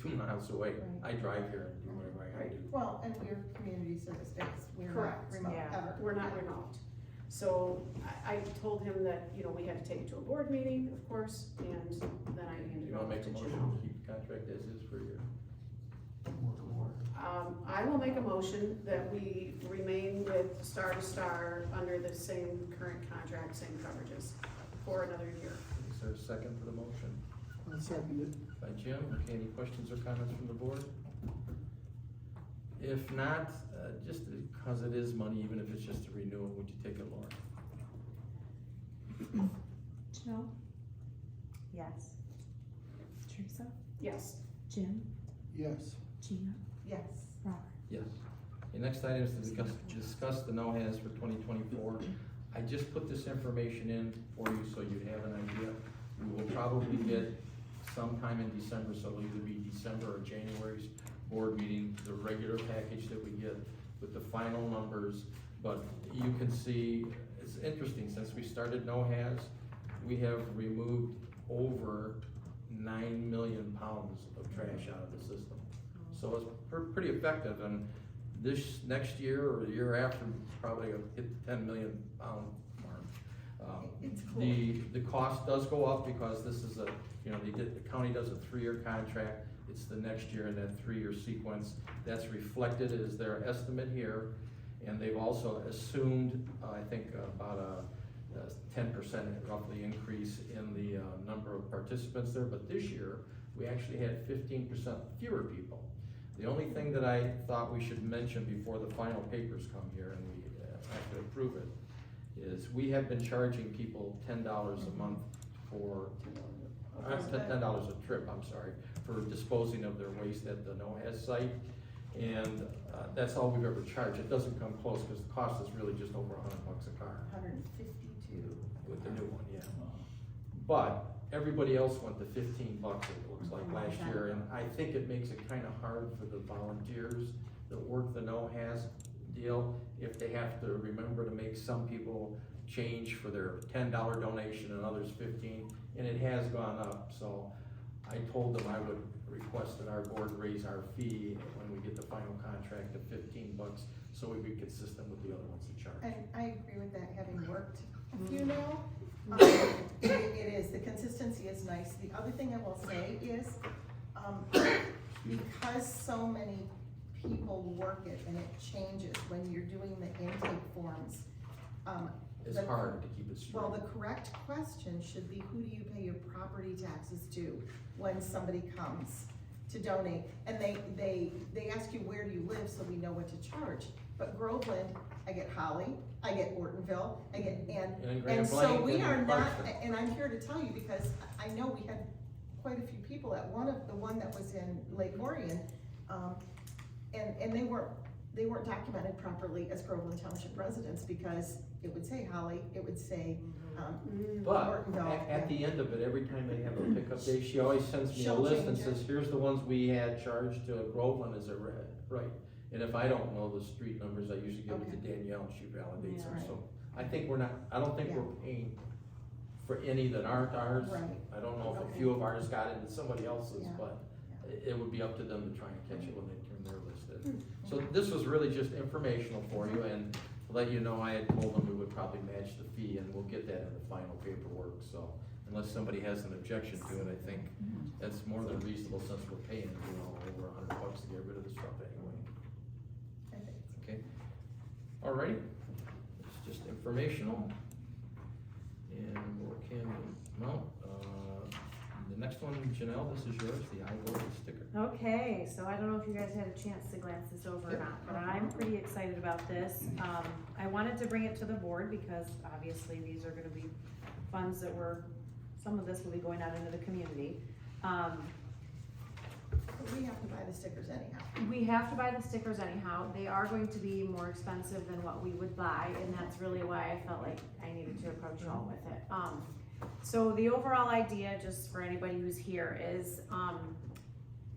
2 miles away.
Right.
I drive here and do whatever I gotta do.
Well, and we're community service based, we're not
Correct.
remote
Yeah.
ever.
We're not remote. So I told him that, you know, we had to take it to a board meeting, of course, and then I handed
You
it
wanna
off
make
to
a motion
Jim.
to keep the contract as is for a year?
I will make a motion that we remain with Star to Star under the same current contract, same coverages for another year.
Is there a second for the motion?
I'll second it.
By Jim, okay, any questions or comments from the board? If not, just because it is money, even if it's just a renewal, would you take it, Laura?
No? Yes. Teresa?
Yes.
Jim?
Yes.
Gina?
Yes.
Robert?
Yes. The next item is to discuss the no-has for 2024. I just put this information in for you so you have an idea. We will probably get sometime in December, so it'll either be December or January's board meeting, the regular package that we get with the final numbers. But you can see, it's interesting, since we started no-has, we have removed over 9 million pounds of trash out of the system. So it's pretty effective, and this next year or the year after, probably gonna hit the 10 million pound mark.
It's cool.
The cost does go up because this is the county does a 3-year contract. It's the next year in that 3-year sequence. That's reflected as their estimate here. And they've also assumed, I think about 10% roughly increase in the number of participants there, but this year, we actually had 15% fewer people. The only thing that I thought we should mention before the final papers come here and we have to approve it, is we have been charging people $10 a month for, $10 a trip, I'm sorry, for disposing of their waste at the NOHAS site. And that's all we've ever charged. It doesn't come close because the cost is really just over $100 a car.
152.
With the new one, yeah. But everybody else went to $15, it looks like, last year, and I think it makes it kinda hard for the volunteers that work the NOHAS deal, if they have to remember to make some people change for their $10 donation and others 15, and it has gone up, so I told them I would request that our board raise our fee when we get the final contract to $15, so we'd be consistent with the other ones that charge.
And I agree with that, having worked a few now. It is, the consistency is nice. The other thing I will say is, because so many people work it and it changes when you're doing the intake forms.
It's hard to keep it straight.
Well, the correct question should be, who do you pay your property taxes to when somebody comes to donate? And they ask you, where do you live, so we know what to charge. But Groveland, I get Holly, I get Ortonville, I get, and so we are not, and I'm here to tell you, because I know we had quite a few people at the one that was in Lake Orion, and they weren't documented properly as Groveland Township residents, because it would say Holly, it would say,
But
Ortonville.
at the end of it, every time they have a pickup day, she always sends me a
She'll
list and
change it.
says, here's the ones we had charged to Groveland as a right. And if I don't know the street numbers, I usually give it to Danielle and she validates them,
Yeah.
so. I think I don't think
Yeah.
we're paying for any that aren't ours.
Right.
I don't know if a
Okay.
few of ours got into somebody else's,
Yeah.
but it would be up to them to try and catch it when they turn their list in.
Hmm.
So this was really just informational for you, and to let you know, I had told them we would probably match the fee, and we'll get that in the final paperwork, so. Unless somebody has an objection to it, I think that's more than reasonable since we're paying, over $100 to get rid of the stuff anyway.
I think it's-
Okay, alrighty, it's just informational. And we're canning amount, the next one, Janelle, this is yours, the I voted sticker.
Okay, so I don't know if you guys had a chance to glance this over or
Yep.
not, but I'm pretty excited about this. I wanted to bring it to the board because obviously these are gonna be funds that some of this will be going out into the community.
But we have to buy the stickers anyhow.
We have to buy the stickers anyhow. They are going to be more expensive than what we would buy, and that's really why I felt like I needed to approach you all with it. So the overall idea, just for anybody who's here, is,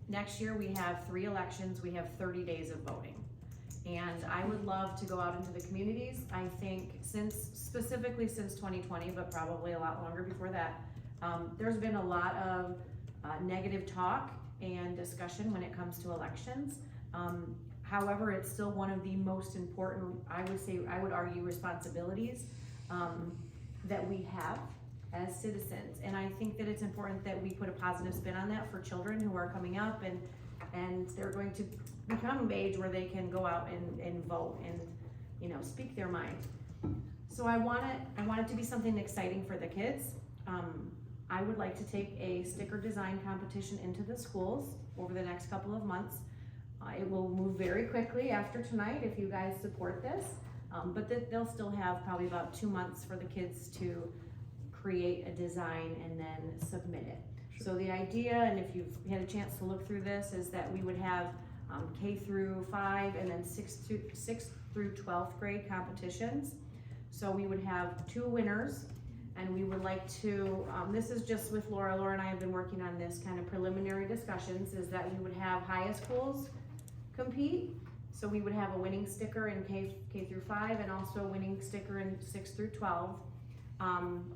next year we have 3 elections, we have 30 days of voting. And I would love to go out into the communities. I think specifically since 2020, but probably a lot longer before that, there's been a lot of negative talk and discussion when it comes to elections. However, it's still one of the most important, I would argue, responsibilities that we have as citizens. And I think that it's important that we put a positive spin on that for children who are coming up and they're going to become of age where they can go out and vote and, speak their mind. So I want it to be something exciting for the kids. I would like to take a sticker design competition into the schools over the next couple of months. It will move very quickly after tonight if you guys support this, but they'll still have probably about 2 months for the kids to create a design and then submit it. So the idea, and if you've had a chance to look through this, is that we would have K through 5 and then 6th through 12th grade competitions. So we would have 2 winners, and we would like to, this is just with Laura and I have been working on this kind of preliminary discussions, is that we would have high schools compete. So we would have a winning sticker in K through 5 and also a winning sticker in 6 through 12.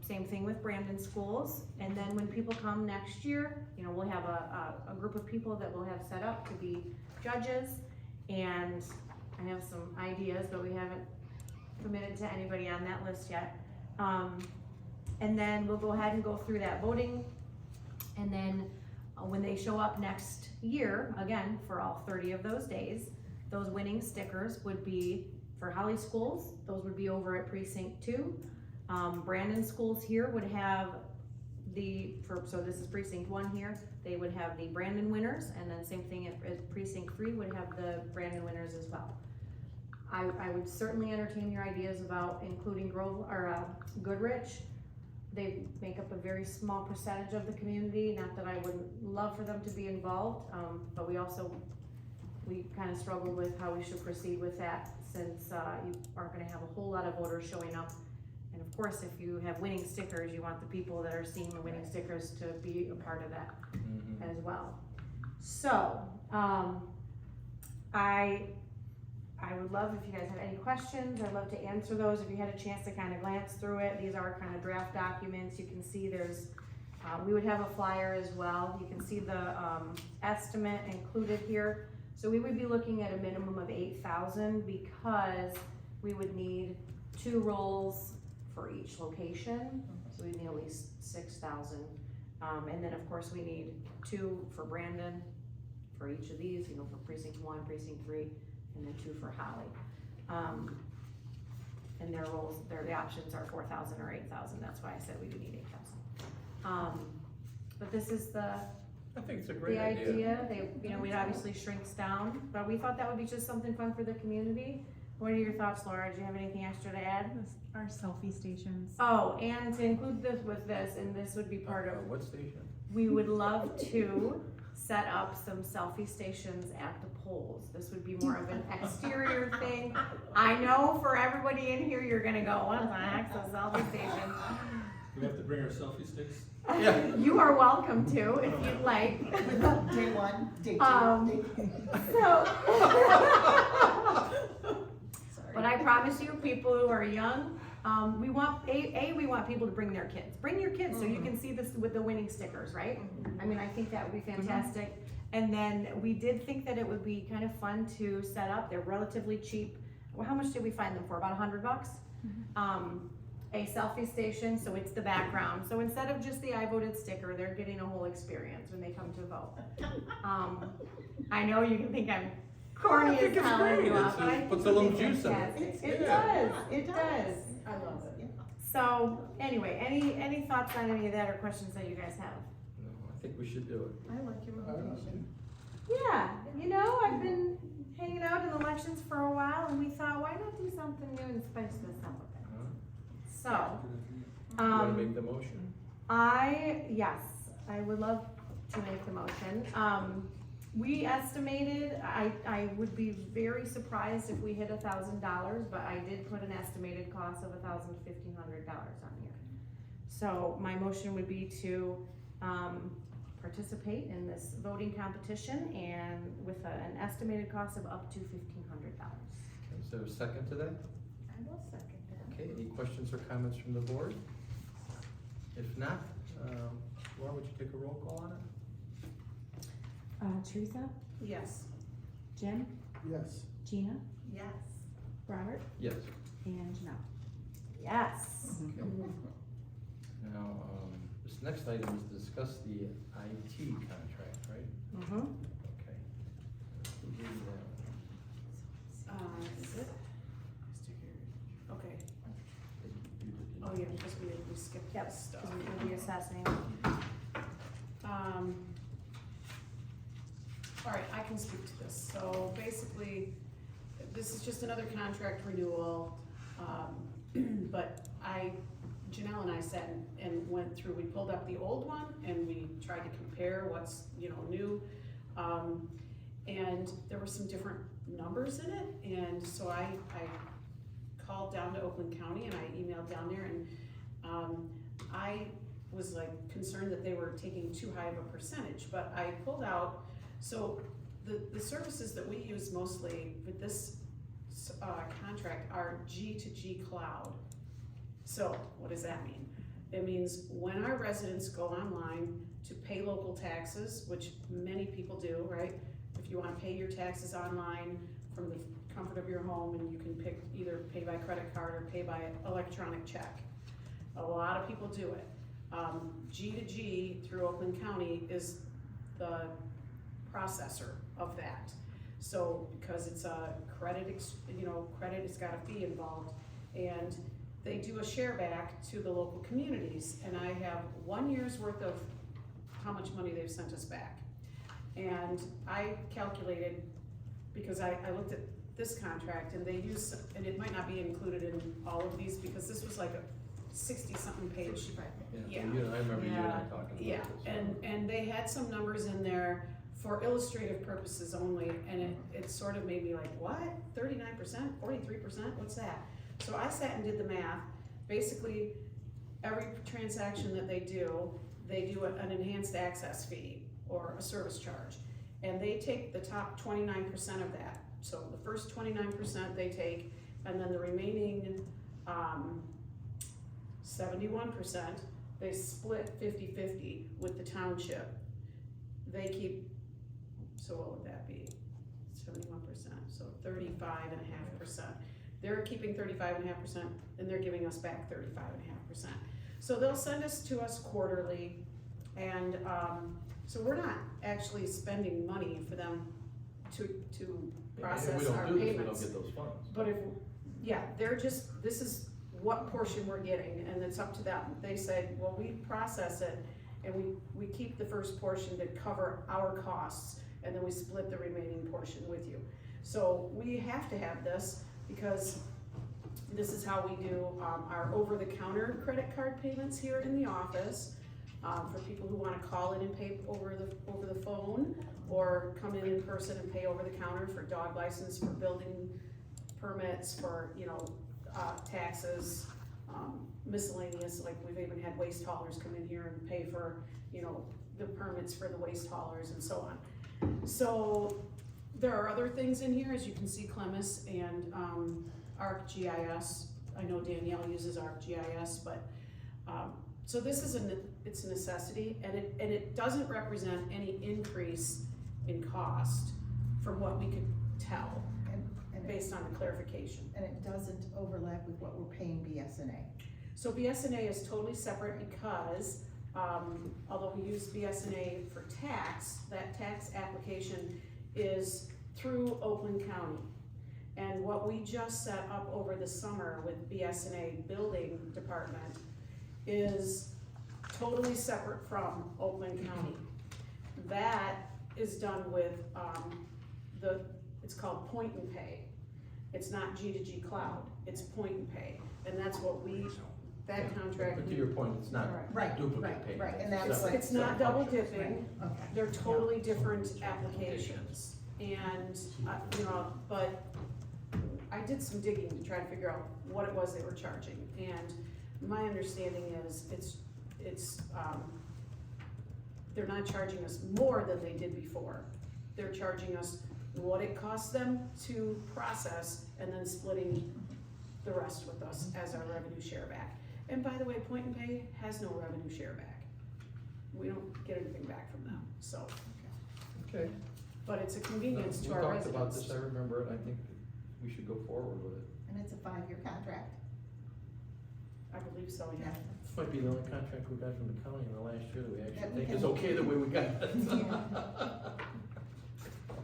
Same thing with Brandon schools. And then when people come next year, we'll have a group of people that we'll have set up to be judges. And I have some ideas, but we haven't committed to anybody on that list yet. And then we'll go ahead and go through that voting. And then when they show up next year, again, for all 30 of those days, those winning stickers would be for Holly schools. Those would be over at precinct 2. Brandon schools here would have so this is precinct 1 here, they would have the Brandon winners, and then same thing at precinct 3 would have the Brandon winners as well. I would certainly entertain your ideas about including Goodrich. They make up a very small percentage of the community, not that I wouldn't love for them to be involved, but we kind of struggled with how we should proceed with that, since you aren't gonna have a whole lot of voters showing up. And of course, if you have winning stickers, you want the people that are seeing the winning stickers to be a part of that as well. So, I would love if you guys have any questions. I'd love to answer those. If you had a chance to kind of glance through it, these are kind of draft documents. You can see we would have a flyer as well. You can see the estimate included here. So we would be looking at a minimum of 8,000 because we would need 2 rolls for each location. So we need at least 6,000. And then of course we need 2 for Brandon for each of these, for precinct 1, precinct 3, and then 2 for Holly. And their rolls, the options are 4,000 or 8,000. That's why I said we would need 8,000. But this is
I think it's a great
idea. It obviously shrinks down, but we thought that would be just something fun for the community. What are your thoughts, Laura? Do you have anything extra to add?
Our selfie stations.
Oh, and to include this with this, and this would be part of,
What station?
we would love to set up some selfie stations at the polls. This would be more of an exterior thing. I know for everybody in here, you're gonna go, what the heck's a selfie station?
We have to bring our selfie sticks.
Yeah.
You are welcome to, if you'd like.
Day 1, day 2, day
So,
sorry.
but I promise you, people who are young, we want people to bring their kids. Bring your kids so you can see this with the winning stickers, right? I mean, I think that would be fantastic. And then we did think that it would be kind of fun to set up. They're relatively cheap. Well, how much did we find them for? About $100? A selfie station, so it's the background. So instead of just the I voted sticker, they're getting a whole experience when they come to vote. I know you can think I'm corny as hell and you off, but I think
Puts a little
it's
juice in it.
fantastic. It
Yeah.
does, it does.
I love it.
So anyway, any thoughts on any of that or questions that you guys have?
No, I think we should do it.
I like your motivation.
Yeah, I've been hanging out in elections for a while and we thought, why not do something new and spice this up a bit? So,
You wanna make the motion?
yes, I would love to make the motion. We estimated, I would be very surprised if we hit $1,000, but I did put an estimated cost of $1,000 to $1,500 on here. So my motion would be to, participate in this voting competition and with an estimated cost of up to $1,500.
Is there a second to that?
I will second that.
Okay, any questions or comments from the board? If not, Laura, would you take a roll call on it?
Teresa,
Yes.
Jim,
Yes.
Gina,
Yes.
Robert,
Yes.
and Janelle.
Yes.
Okay. Now, this next item is to discuss the IT contract, right?
Mm-hmm.
Okay. Who gave you that one?
Is it? Okay.
You did.
Oh, yeah, because we skipped
Yep,
that stuff.
because we will be assessing.
All right, I can speak to this. So basically, this is just another contract renewal. But Janelle and I sat and went through, we pulled up the old one and we tried to compare what's, new. And there were some different numbers in it. And so I called down to Oakland County and I emailed down there and I was concerned that they were taking too high of a percentage, but I pulled out, so the services that we use mostly with this contract are G to G cloud. So what does that mean? It means when our residents go online to pay local taxes, which many people do, right? If you wanna pay your taxes online from the comfort of your home, and you can pick either pay by credit card or pay by electronic check. A lot of people do it. G to G through Oakland County is the processor of that. So, because it's a credit, credit has got a fee involved, and they do a share back to the local communities, and I have 1 year's worth of how much money they've sent us back. And I calculated, because I looked at this contract, and they use, and it might not be included in all of these, because this was like a 60-something page. Yeah.
I remember you and I talking about this.
Yeah, and they had some numbers in there for illustrative purposes only, and it sort of made me like, what? 39%, 43%, what's that? So I sat and did the math. Basically, every transaction that they do an enhanced access fee or a service charge. And they take the top 29% of that. So the first 29% they take, and then the remaining 71%, they split 50-50 with the township. They keep, so what would that be? 71%, so 35.5%. They're keeping 35.5%, and they're giving us back 35.5%. So they'll send us to us quarterly, and so we're not actually spending money for them to process our
If we don't do this, we don't
payments.
get those funds.
But if, yeah, this is what portion we're getting, and it's up to them. They said, well, we process it, and we keep the first portion to cover our costs, and then we split the remaining portion with you. So we have to have this, because this is how we do our over-the-counter credit card payments here in the office, for people who wanna call in and pay over the phone, or come in person and pay over the counter for dog license, for building permits, for, taxes, miscellaneous, like we've even had waste haulers come in here and pay for, the permits for the waste haulers and so on. So there are other things in here, as you can see, Clemis and ArcGIS. I know Danielle uses ArcGIS, but so this is it's a necessity, and it doesn't represent any increase in cost from what we could tell based on the clarification.
And it doesn't overlap with what we're paying BSNA.
So BSNA is totally separate because, although we use BSNA for tax, that tax application is through Oakland County. And what we just set up over the summer with BSNA Building Department is totally separate from Oakland County. That is done with, it's called point and pay. It's not G2G cloud, it's point and pay. And that's what that contract.
But to your point, it's not
Right,
duplicate payment.
right, and that's
separate-
It's not
separate
double
functions.
dipping.
Okay.
They're totally different applications, and, but I did some digging to try to figure out what it was they were charging, and my understanding is they're not charging us more than they did before. They're charging us what it costs them to process, and then splitting the rest with us as our revenue share back. And by the way, Point and Pay has no revenue share back. We don't get anything back from them, so,
Okay.
but it's a convenience to our
We talked about
residents.
this, I remember it, I think we should go forward with it.
And it's a 5-year contract.
I believe so, yeah.
This might be the only contract we got from the county in the last year that we
That
actually
we
think is
can-
okay the way we got it.
Yeah.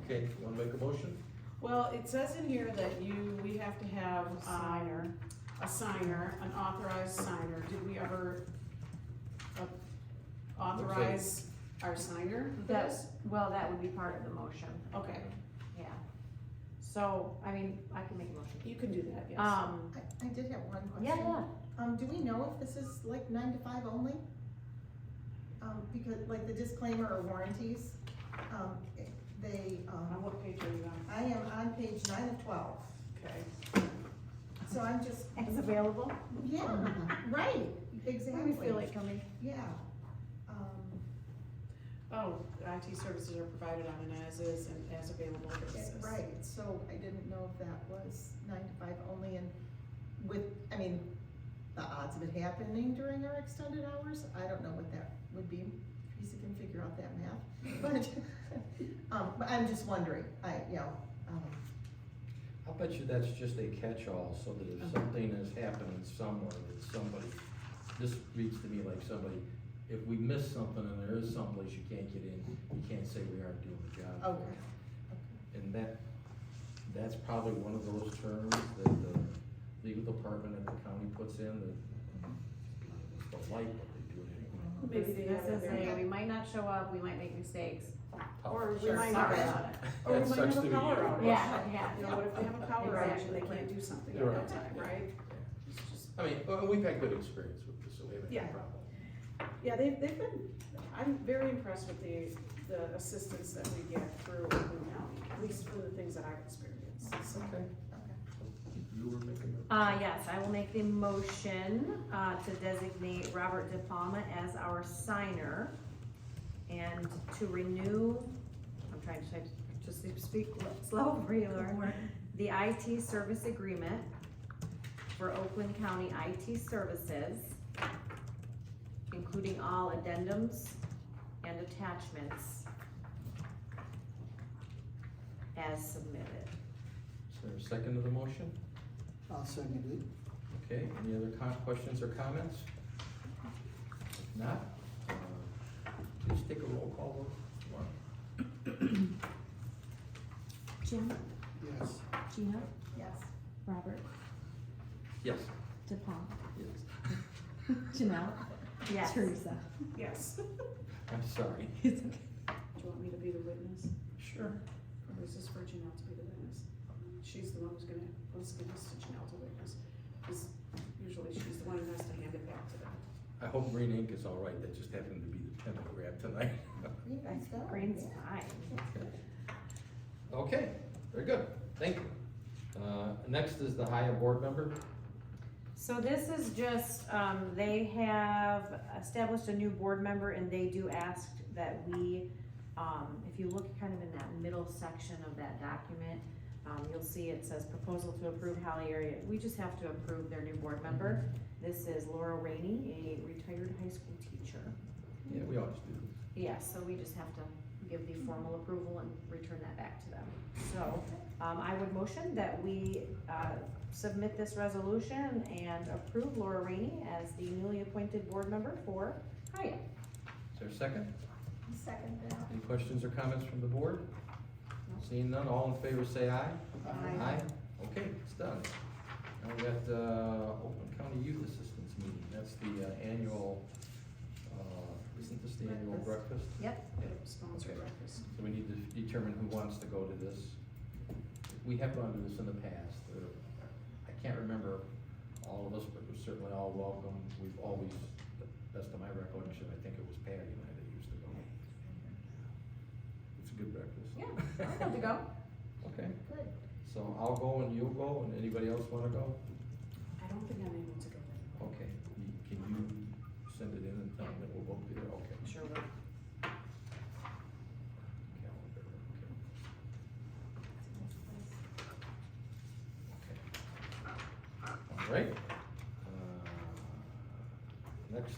Okay, you wanna make a motion?
Well, it says in here that we have to have,
Signer.
a signer, an authorized signer. Did we ever authorize our signer for this?
That would be part of the motion,
Okay,
yeah. So, I mean, I can make a motion.
you can do that, yes.
I did have one question.
Yeah,
Do we know if this is like 9 to 5 only? Because like the disclaimer or warranties, they,
On what page are you on?
I am on page 9 of 12.
Okay.
So I'm just,
it's available.
yeah, right,
When
exactly.
we feel it coming.
Yeah.
Oh, IT services are provided on an as-is and as-available basis.
Right, so I didn't know if that was 9 to 5 only, and the odds of it happening during our extended hours, I don't know what that would be. Teresa can figure out that math, but I'm just wondering,
I'll bet you that's just a catch-all, so that if something is happening somewhere, that somebody, this reads to me like somebody, if we miss something and there is someplace you can't get in, you can't say we aren't doing the job. for
Okay.
you. And that's probably one of those terms that, legal department that the county puts in, the light, what they do it
Maybe they
This
have
is
it
saying
there.
we might not show up, we might make mistakes.
Or we
Sure,
might
sorry
not,
about it.
or we
That
might
sucks
have
to
a
be
power
you.
outage.
Yeah.
You know, what if they have a power outage and they
Exactly.
can't do something
You're
at
right.
that time, right? It's just,
I mean, well, we've had good experience with this, so we haven't had
Yeah.
a problem.
yeah, they've been, I'm very impressed with the assistance that we get through Oakland County, at least for the things that I've experienced, so.
Okay. You were making
Yes, I will make the motion, to designate Robert De Palma as our signer and to renew, I'm trying to speak slow for you, Lauren, the IT service agreement for Oakland County IT services, including all addendums and attachments as submitted.
Is there a second to the motion?
I'll second it.
Okay, any other questions or comments? If not, please take a roll call vote. Lauren?
Jim,
Yes.
Gina,
Yes.
Robert,
Yes.
DePaul,
Yes.
Janelle,
Yes.
Teresa.
Yes.
I'm sorry.
It's okay.
Do you want me to be the witness?
Sure.
Or is this for Janelle to be the witness? She's the one who's gonna, let's give this to Janelle to witness, because usually she's the one who has to hand it back to them.
I hope green ink is all right, that just happened to be the pen I grabbed tonight.
You guys go.
Green's fine.
Okay, very good, thank you. Next is the Haya board member.
So this is just, they have established a new board member and they do ask that we, if you look kind of in that middle section of that document, you'll see it says proposal to approve Holly area. We just have to approve their new board member. This is Laura Rainey, a retired high school teacher.
Yeah, we always do.
Yes, so we just have to give the formal approval and return that back to them. So, I would motion that we, submit this resolution and approve Laura Rainey as the newly appointed board member for Haya.
Is there a second?
Second that.
Any questions or comments from the board? Seeing none, all in favor say aye.
Aye.
Okay, it's done. Now we got, Oakland County Youth Assistance Meeting, that's the, annual, isn't this the annual breakfast?
Yep.
Sponsor breakfast.
So we need to determine who wants to go to this. We have gone to this in the past, I can't remember all of us, but we're certainly all welcome. We've always, best of my recollection, I think it was Patty and I that used to go. It's a good breakfast.
Yeah, I'd love to go.
Okay,
Good.
so I'll go and you'll go, and anybody else wanna go?
I don't think I'm able to go there.
Okay, can you send it in and tell them that we'll both be there? Okay.
Sure will.
Calendar, okay. All right. Next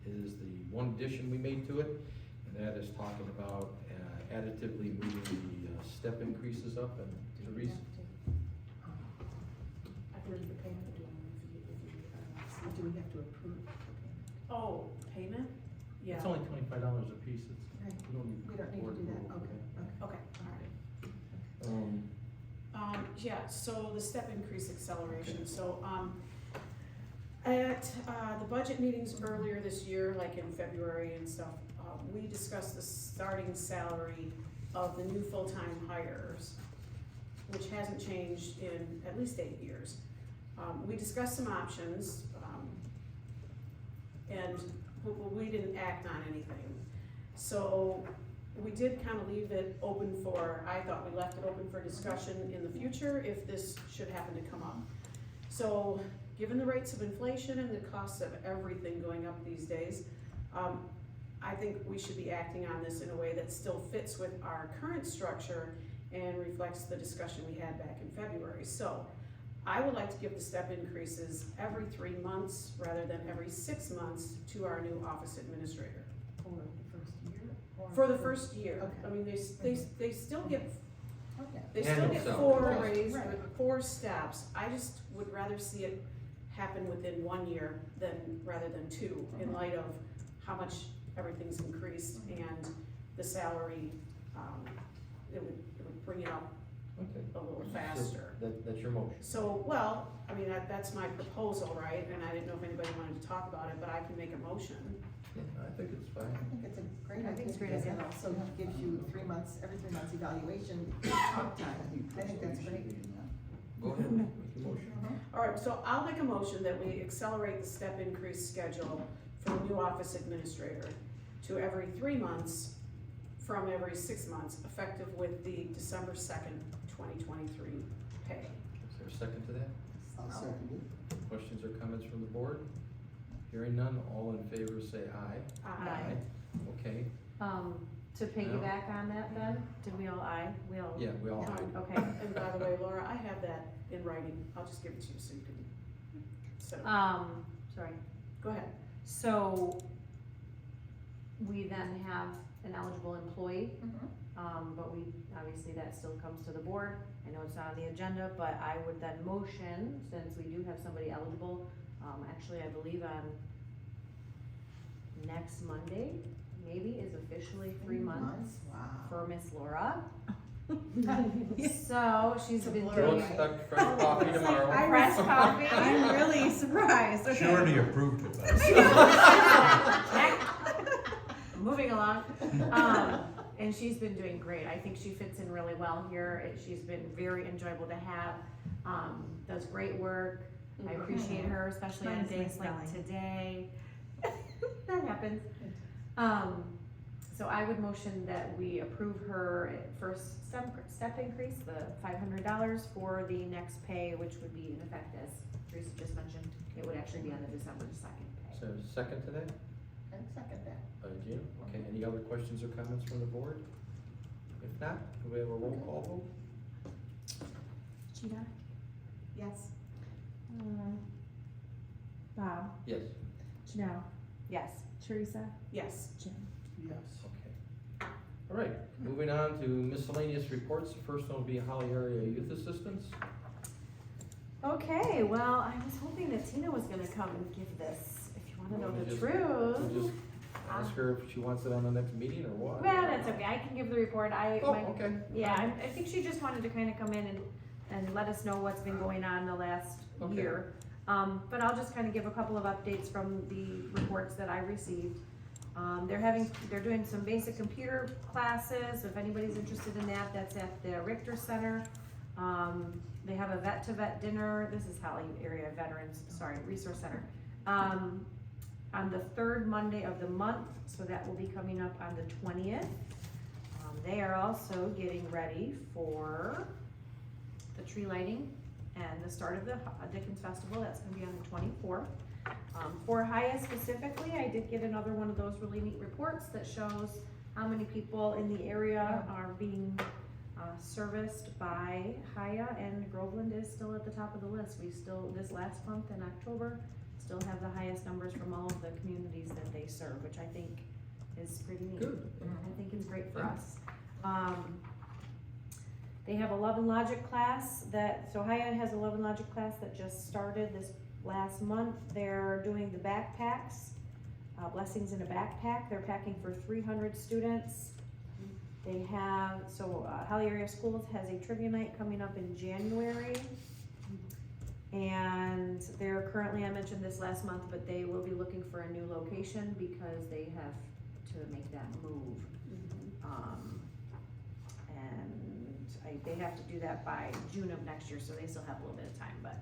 is the one addition we made to it, and that is talking about additively moving the step increases up and the reason.
I've heard the payment.
Do we have to approve?
Oh, payment? Yeah.
It's only $25 a piece, it's,
Right.
we don't need.
We don't need to
board
do that,
approval for
okay, okay.
Okay, all right. Yeah, so the step increase acceleration,
Okay.
so, at, the budget meetings earlier this year, like in February and stuff, we discussed the starting salary of the new full-time hires, which hasn't changed in at least 8 years. We discussed some options, and we didn't act on anything. So we did kind of leave it open for, I thought we left it open for discussion in the future if this should happen to come up. So, given the rates of inflation and the costs of everything going up these days, I think we should be acting on this in a way that still fits with our current structure and reflects the discussion we had back in February. So, I would like to give the step increases every 3 months rather than every 6 months to our new office administrator.
For the first year? or-
For the first year.
Okay.
I mean, they still get,
Okay.
they still
Annual
get
salary.
4
Right,
raises,
right.
4 steps. I just would rather see it happen within 1 year rather than 2, in light of how much everything's increased and the salary, it would bring it up
Okay.
a little
So
faster.
That's your motion.
So, well, I mean, that's my proposal, right? And I didn't know if anybody wanted to talk about it, but I can make a motion.
Yeah, I think it's fine.
I think it's a great
I
idea.
think it's a great
because
idea.
it also gives you 3 months, every 3 months evaluation talk time. I think that's great.
Go ahead, make your motion.
All right, so I'll make a motion that we accelerate the step increase schedule for the new office administrator to every 3 months from every 6 months, effective with the December 2nd, 2023 pay.
Is there a second to that?
I'll second it.
Questions or comments from the board? Hearing none, all in favor say aye.
Aye.
Okay,
To piggyback on that then, did we all aye? We all?
yeah, we all
Yeah.
aye.
Okay.
And by the way, Laura, I have that in writing. I'll just give it to you so you can set it.
Sorry.
Go ahead.
So we then have an eligible employee,
Mhm.
but we, obviously that still comes to the board. I know it's not on the agenda, but I would then motion, since we do have somebody eligible, actually, I believe on next Monday, maybe, is officially 3 months
Wow.
for Miss Laura. So she's been
blur.
Don't
doing
expect fresh coffee tomorrow.
fresh coffee.
I'm really surprised, okay.
She already approved it.
Moving along. And she's been doing great. I think she fits in really well here. She's been very enjoyable to have. Does great work. I appreciate her, especially on
Minus my
days like
spelling.
today. That happens. So I would motion that we approve her first step increase, the $500 for the next pay, which would be in effect, as Teresa just mentioned, it would actually be on the December 2nd
Is
pay.
there a second to that?
And second that.
Gina? Okay, any other questions or comments from the board? If not, do we have a roll call vote?
Gina,
Yes.
Bob,
Yes.
Janelle,
Yes.
Teresa,
Yes.
Jim.
Yes.
Okay. All right, moving on to miscellaneous reports. The first one will be Holly Area Youth Assistance.
Okay, well, I was hoping that Tina was gonna come and give this, if you wanna know
Wanna
the
just-
truth.
We'll just ask her if she wants it on the next meeting or what.
Well, that's okay, I can give the report,
Oh, okay.
Yeah, I think she just wanted to kinda come in and let us know what's been going on the last
Okay.
year. But I'll just kinda give a couple of updates from the reports that I received. They're doing some basic computer classes, if anybody's interested in that, that's at the Richter Center. They have a vet-to-vet dinner, this is Holly Area Resource Center. On the third Monday of the month, so that will be coming up on the 20th. They are also getting ready for the tree lighting and the start of the Dickens Festival, that's gonna be on the 24th. For Haya specifically, I did get another one of those really neat reports that shows how many people in the area are being serviced by Haya, and Groveland is still at the top of the list. We still, this last month in October, still have the highest numbers from all of the communities that they serve, which I think is pretty neat.
Good.
I think it's great for
Yeah.
us. They have a Love and Logic class so Haya has a Love and Logic class that just started this last month. They're doing the backpacks, Blessings in a Backpack. They're packing for 300 students. They have, Holly Area Schools has a trivia night coming up in January. And they're currently, I mentioned this last month, but they will be looking for a new location because they have to make that move. They have to do that by June of next year, so they still have a little bit of time, but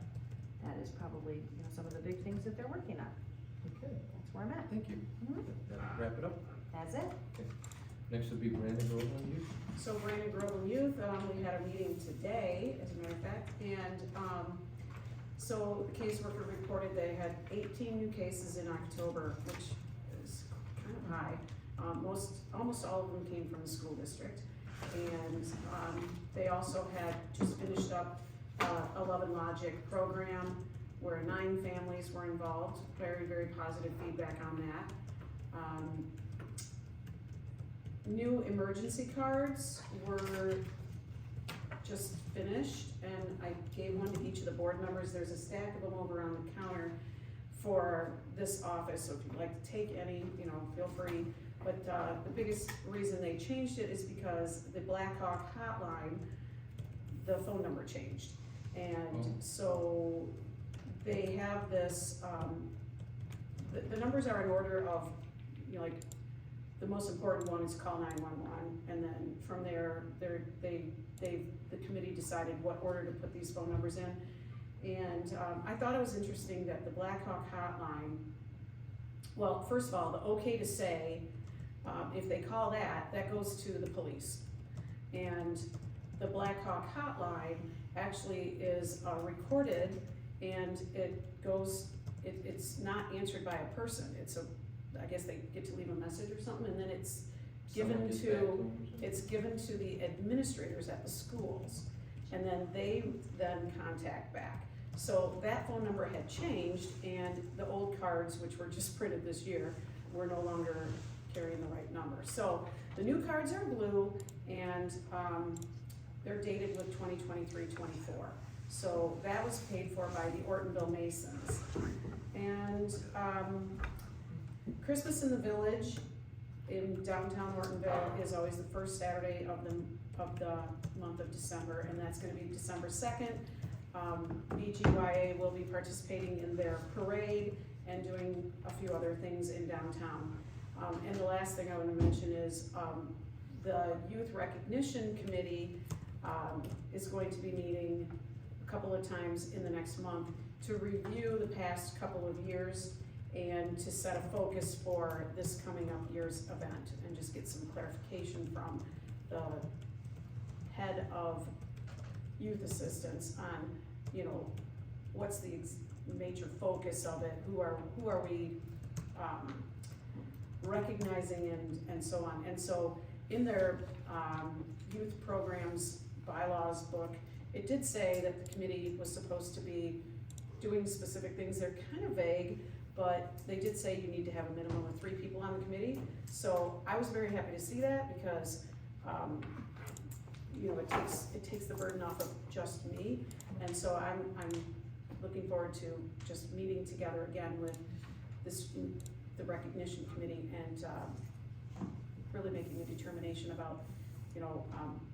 that is probably, some of the big things that they're working on.
Okay,
That's where I'm at.
thank you.
Mhm.
That'll wrap it up.
That's it.
Next would be Brandon Groveland Youth.
So Brandon Groveland Youth, we had a meeting today, as a matter of fact, and, so the caseworker reported they had 18 new cases in October, which is kind of high. Almost all of them came from the school district. And, they also had just finished up a Love and Logic program where 9 families were involved. Very, very positive feedback on that. New emergency cards were just finished, and I gave one to each of the board members. There's a stack of them over on the counter for this office, so if you'd like to take any, feel free. But the biggest reason they changed it is because the Black Hawk hotline, the phone number changed. And
Oh.
so they have this, the numbers are in order of, you know, like, the most important one is call 911, and then from there, the committee decided what order to put these phone numbers in. And, I thought it was interesting that the Black Hawk hotline, well, first of all, the okay to say, if they call that goes to the police. And the Black Hawk hotline actually is recorded, and it goes, it's not answered by a person, I guess they get to leave a message or something, and then it's given
Someone gets back
to,
them or something?
it's given to the administrators at the schools, and then they then contact back. So that phone number had changed, and the old cards, which were just printed this year, were no longer carrying the right number. So the new cards are blue, and they're dated with 2023-24. So that was paid for by the Ortonville Masons. And Christmas in the Village in downtown Ortonville is always the first Saturday of the month of December, and that's gonna be December 2nd. BGYA will be participating in their parade and doing a few other things in downtown. And the last thing I want to mention is the Youth Recognition Committee is going to be meeting a couple of times in the next month to review the past couple of years and to set a focus for this coming up year's event, and just get some clarification from the head of youth assistance on, you know, what's the major focus of it, who are we recognizing, and so on. And so in their youth programs bylaws book, it did say that the committee was supposed to be doing specific things. They're kind of vague, but they did say you need to have a minimum of 3 people on the committee. So I was very happy to see that, because you know, it takes the burden off of just me. And so I'm looking forward to just meeting together again with the recognition committee, and really making a determination about, you know,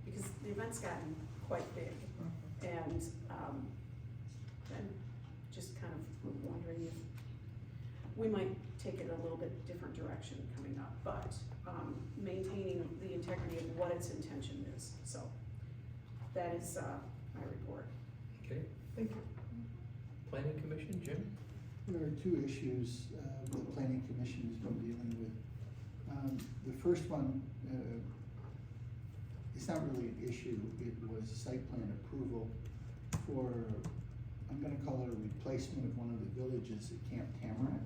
because the event's gotten quite big, and I'm just kind of wondering if we might take it a little bit different direction coming up, but maintaining the integrity of what its intention is. So that is my report.
Okay, thank you. Planning Commission, Jim?
There are 2 issues the planning commission has been dealing with. The first one, it's not really an issue, it was site plan approval for, I'm gonna call it a replacement of one of the villages at Camp Tamarack,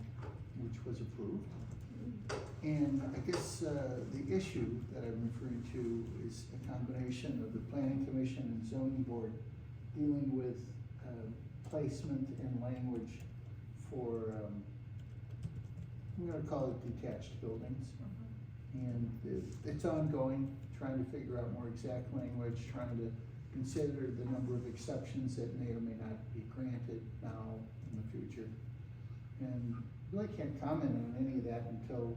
which was approved. And I guess the issue that I'm referring to is a combination of the planning commission and zoning board dealing with placement and language for, I'm gonna call it detached buildings. And it's ongoing, trying to figure out more exact language, trying to consider the number of exceptions that may or may not be granted now in the future. And really can't comment on any of that until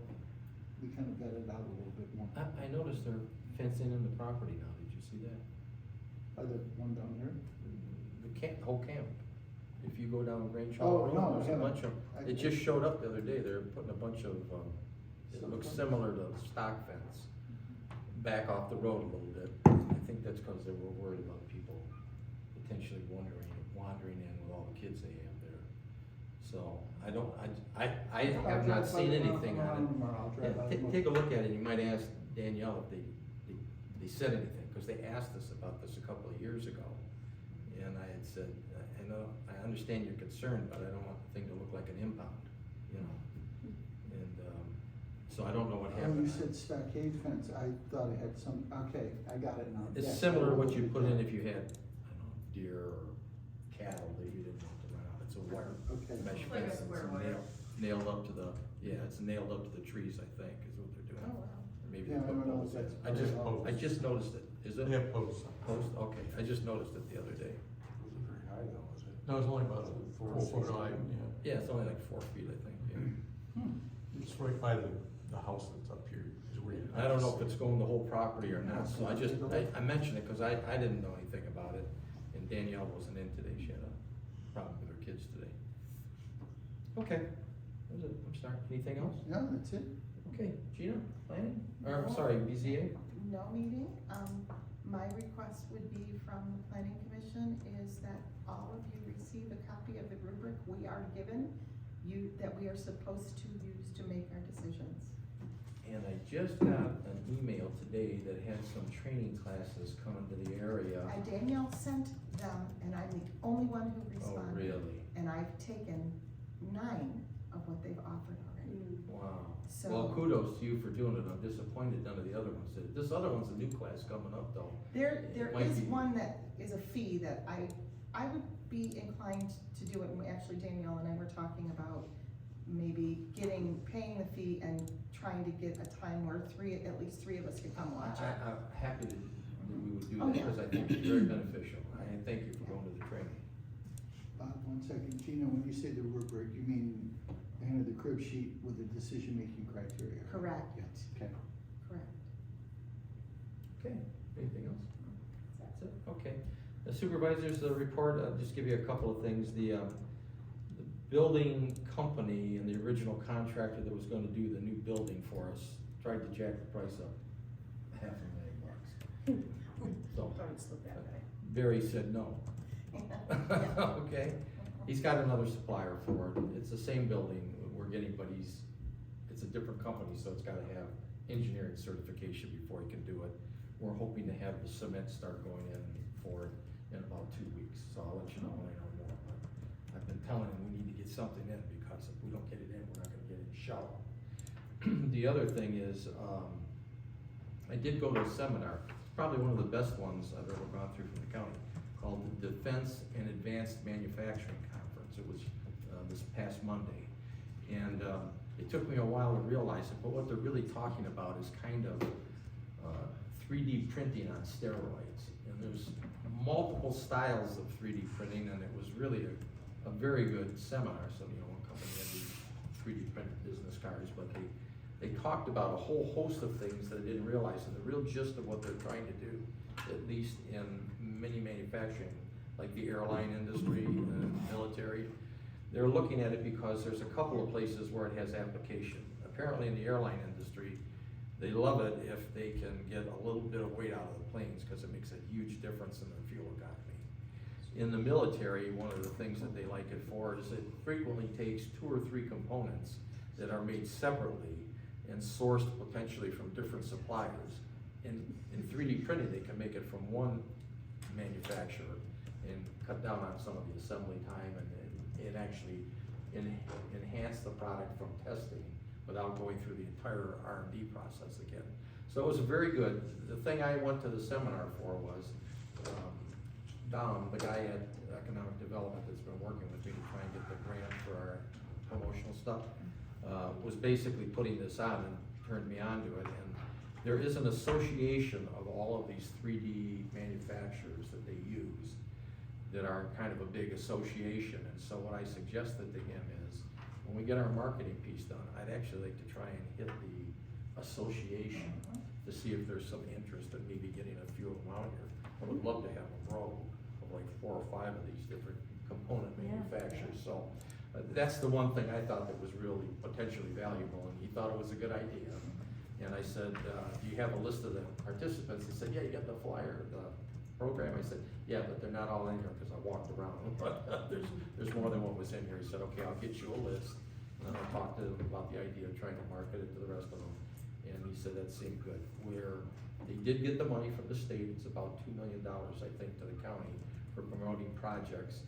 we kind of vet it out a little bit more.
I noticed they're fencing in the property now, did you see that?
The one down here?
The whole camp. If you go down Grange
Oh,
Hall
no,
Road, there's a
I
bunch of,
haven't.
it just showed up the other day, they're putting a bunch of, it looks similar to stock fence, back off the road a little bit. I think that's because they were worried about people potentially wandering in with all the kids they have there. So, I have not seen anything on it. Yeah, take a look at it, you might ask Danielle if they said anything, because they asked us about this a couple of years ago. And I had said, I know, I understand your concern, but I don't want the thing to look like an impound, you know? And, so I don't know what
When
happened.
you said stockade fence, I thought it had some, okay, I got it now.
It's
Yeah.
similar to what you put in if you had, I don't know, deer or cattle that you didn't have to run out. It's a wire
Okay.
mesh
Like a
fence.
square
It's
wire.
nailed up to the, yeah, it's nailed up to the trees, I think, is what they're doing.
Oh, wow.
Or maybe
Yeah,
they
I
put
don't know
poles
if
in.
that's-
I just noticed it. Is it?
They have posts.
Post, okay, I just noticed it the other day.
Was it very high though, was it?
No, it's only about 4 foot high.
Yeah, it's only like 4 feet, I think, yeah.
It's right by the house that's up here, is where you.
I don't know if it's going the whole property or not, so I mentioned it, cause I didn't know anything about it. and Danielle wasn't in today, she had a problem with her kids today. Okay, that was it, I'm sorry, anything else?
No, that's it.
Okay, Gina, planning, or, I'm sorry, BZA?
No meeting. My request would be from the planning commission is that all of you receive a copy of the rubric we are given, that we are supposed to use to make our decisions.
And I just got an email today that had some training classes coming to the area.
Danielle sent them, and I'm the only one who
Oh,
responded.
really?
And I've taken 9 of what they've offered already.
Wow.
So-
Well, kudos to you for doing it, I'm disappointed none of the other ones did. This other one's a new class coming up though.
There
It might
is
be-
one that is a fee that I would be inclined to do it, and actually Danielle and I were talking about maybe paying the fee and trying to get a time where at least three of us could come watch it.
I'm happy that we would do
Oh,
that
yeah.
because I think it's very beneficial. I thank you for going to the training.
Bob, 1 second. Gina, when you say the rubric, you mean kind of the crib sheet with the decision-making criteria? right?
Correct.
Yes, okay.
Correct.
Okay, anything else? That's it, okay. The supervisor's report, I'll just give you a couple of things. The building company and the original contractor that was gonna do the new building for us tried to jack the price up $500,000. So,
Don't slip that way.
Barry said no. Okay, he's got another supplier for it, it's the same building we're getting, but it's a different company, so it's gotta have engineering certification before he can do it. We're hoping to have the cement start going in for it in about 2 weeks, so I'll let you know when I know more. But I've been telling him we need to get something in, because if we don't get it in, we're not gonna get it shut. The other thing is, I did go to a seminar, probably one of the best ones I've ever gone through from the county, called the Defense and Advanced Manufacturing Conference. It was this past Monday. And it took me a while to realize it, but what they're really talking about is kind of 3D printing on steroids. And there's multiple styles of 3D printing, and it was really a very good seminar. So, one company had these 3D printed business cards, but they talked about a whole host of things that I didn't realize, and the real gist of what they're trying to do, at least in many manufacturing, like the airline industry and military, they're looking at it because there's a couple of places where it has application. Apparently in the airline industry, they love it if they can get a little bit of weight out of the planes, because it makes a huge difference in the fuel economy. In the military, one of the things that they like it for is it frequently takes 2 or 3 components that are made separately and sourced potentially from different suppliers. In 3D printing, they can make it from one manufacturer and cut down on some of the assembly time and actually enhance the product from testing without going through the entire R&D process again. So it was very good. The thing I went to the seminar for was, Dom, the guy at Economic Development that's been working with me to try and get the grant for our promotional stuff, was basically putting this on and turned me on to it. And there is an association of all of these 3D manufacturers that they use that are kind of a big association. And so what I suggested to him is, when we get our marketing piece done, I'd actually like to try and hit the association to see if there's some interest in maybe getting a few of them out here. I would love to have a row of like 4 or 5 of these different component manufacturers. So that's the one thing I thought that was really potentially valuable, and he thought it was a good idea. And I said, do you have a list of the participants? He said, yeah, you got the flyer, the program. I said, yeah, but they're not all in here, because I walked around. But there's more than what was in here. He said, okay, I'll get you a list, and then I'll talk to them about the idea of trying to market it to the rest of them. And he said that seemed good. Where they did get the money from the state, it's about $2 million, I think, to the county for promoting projects.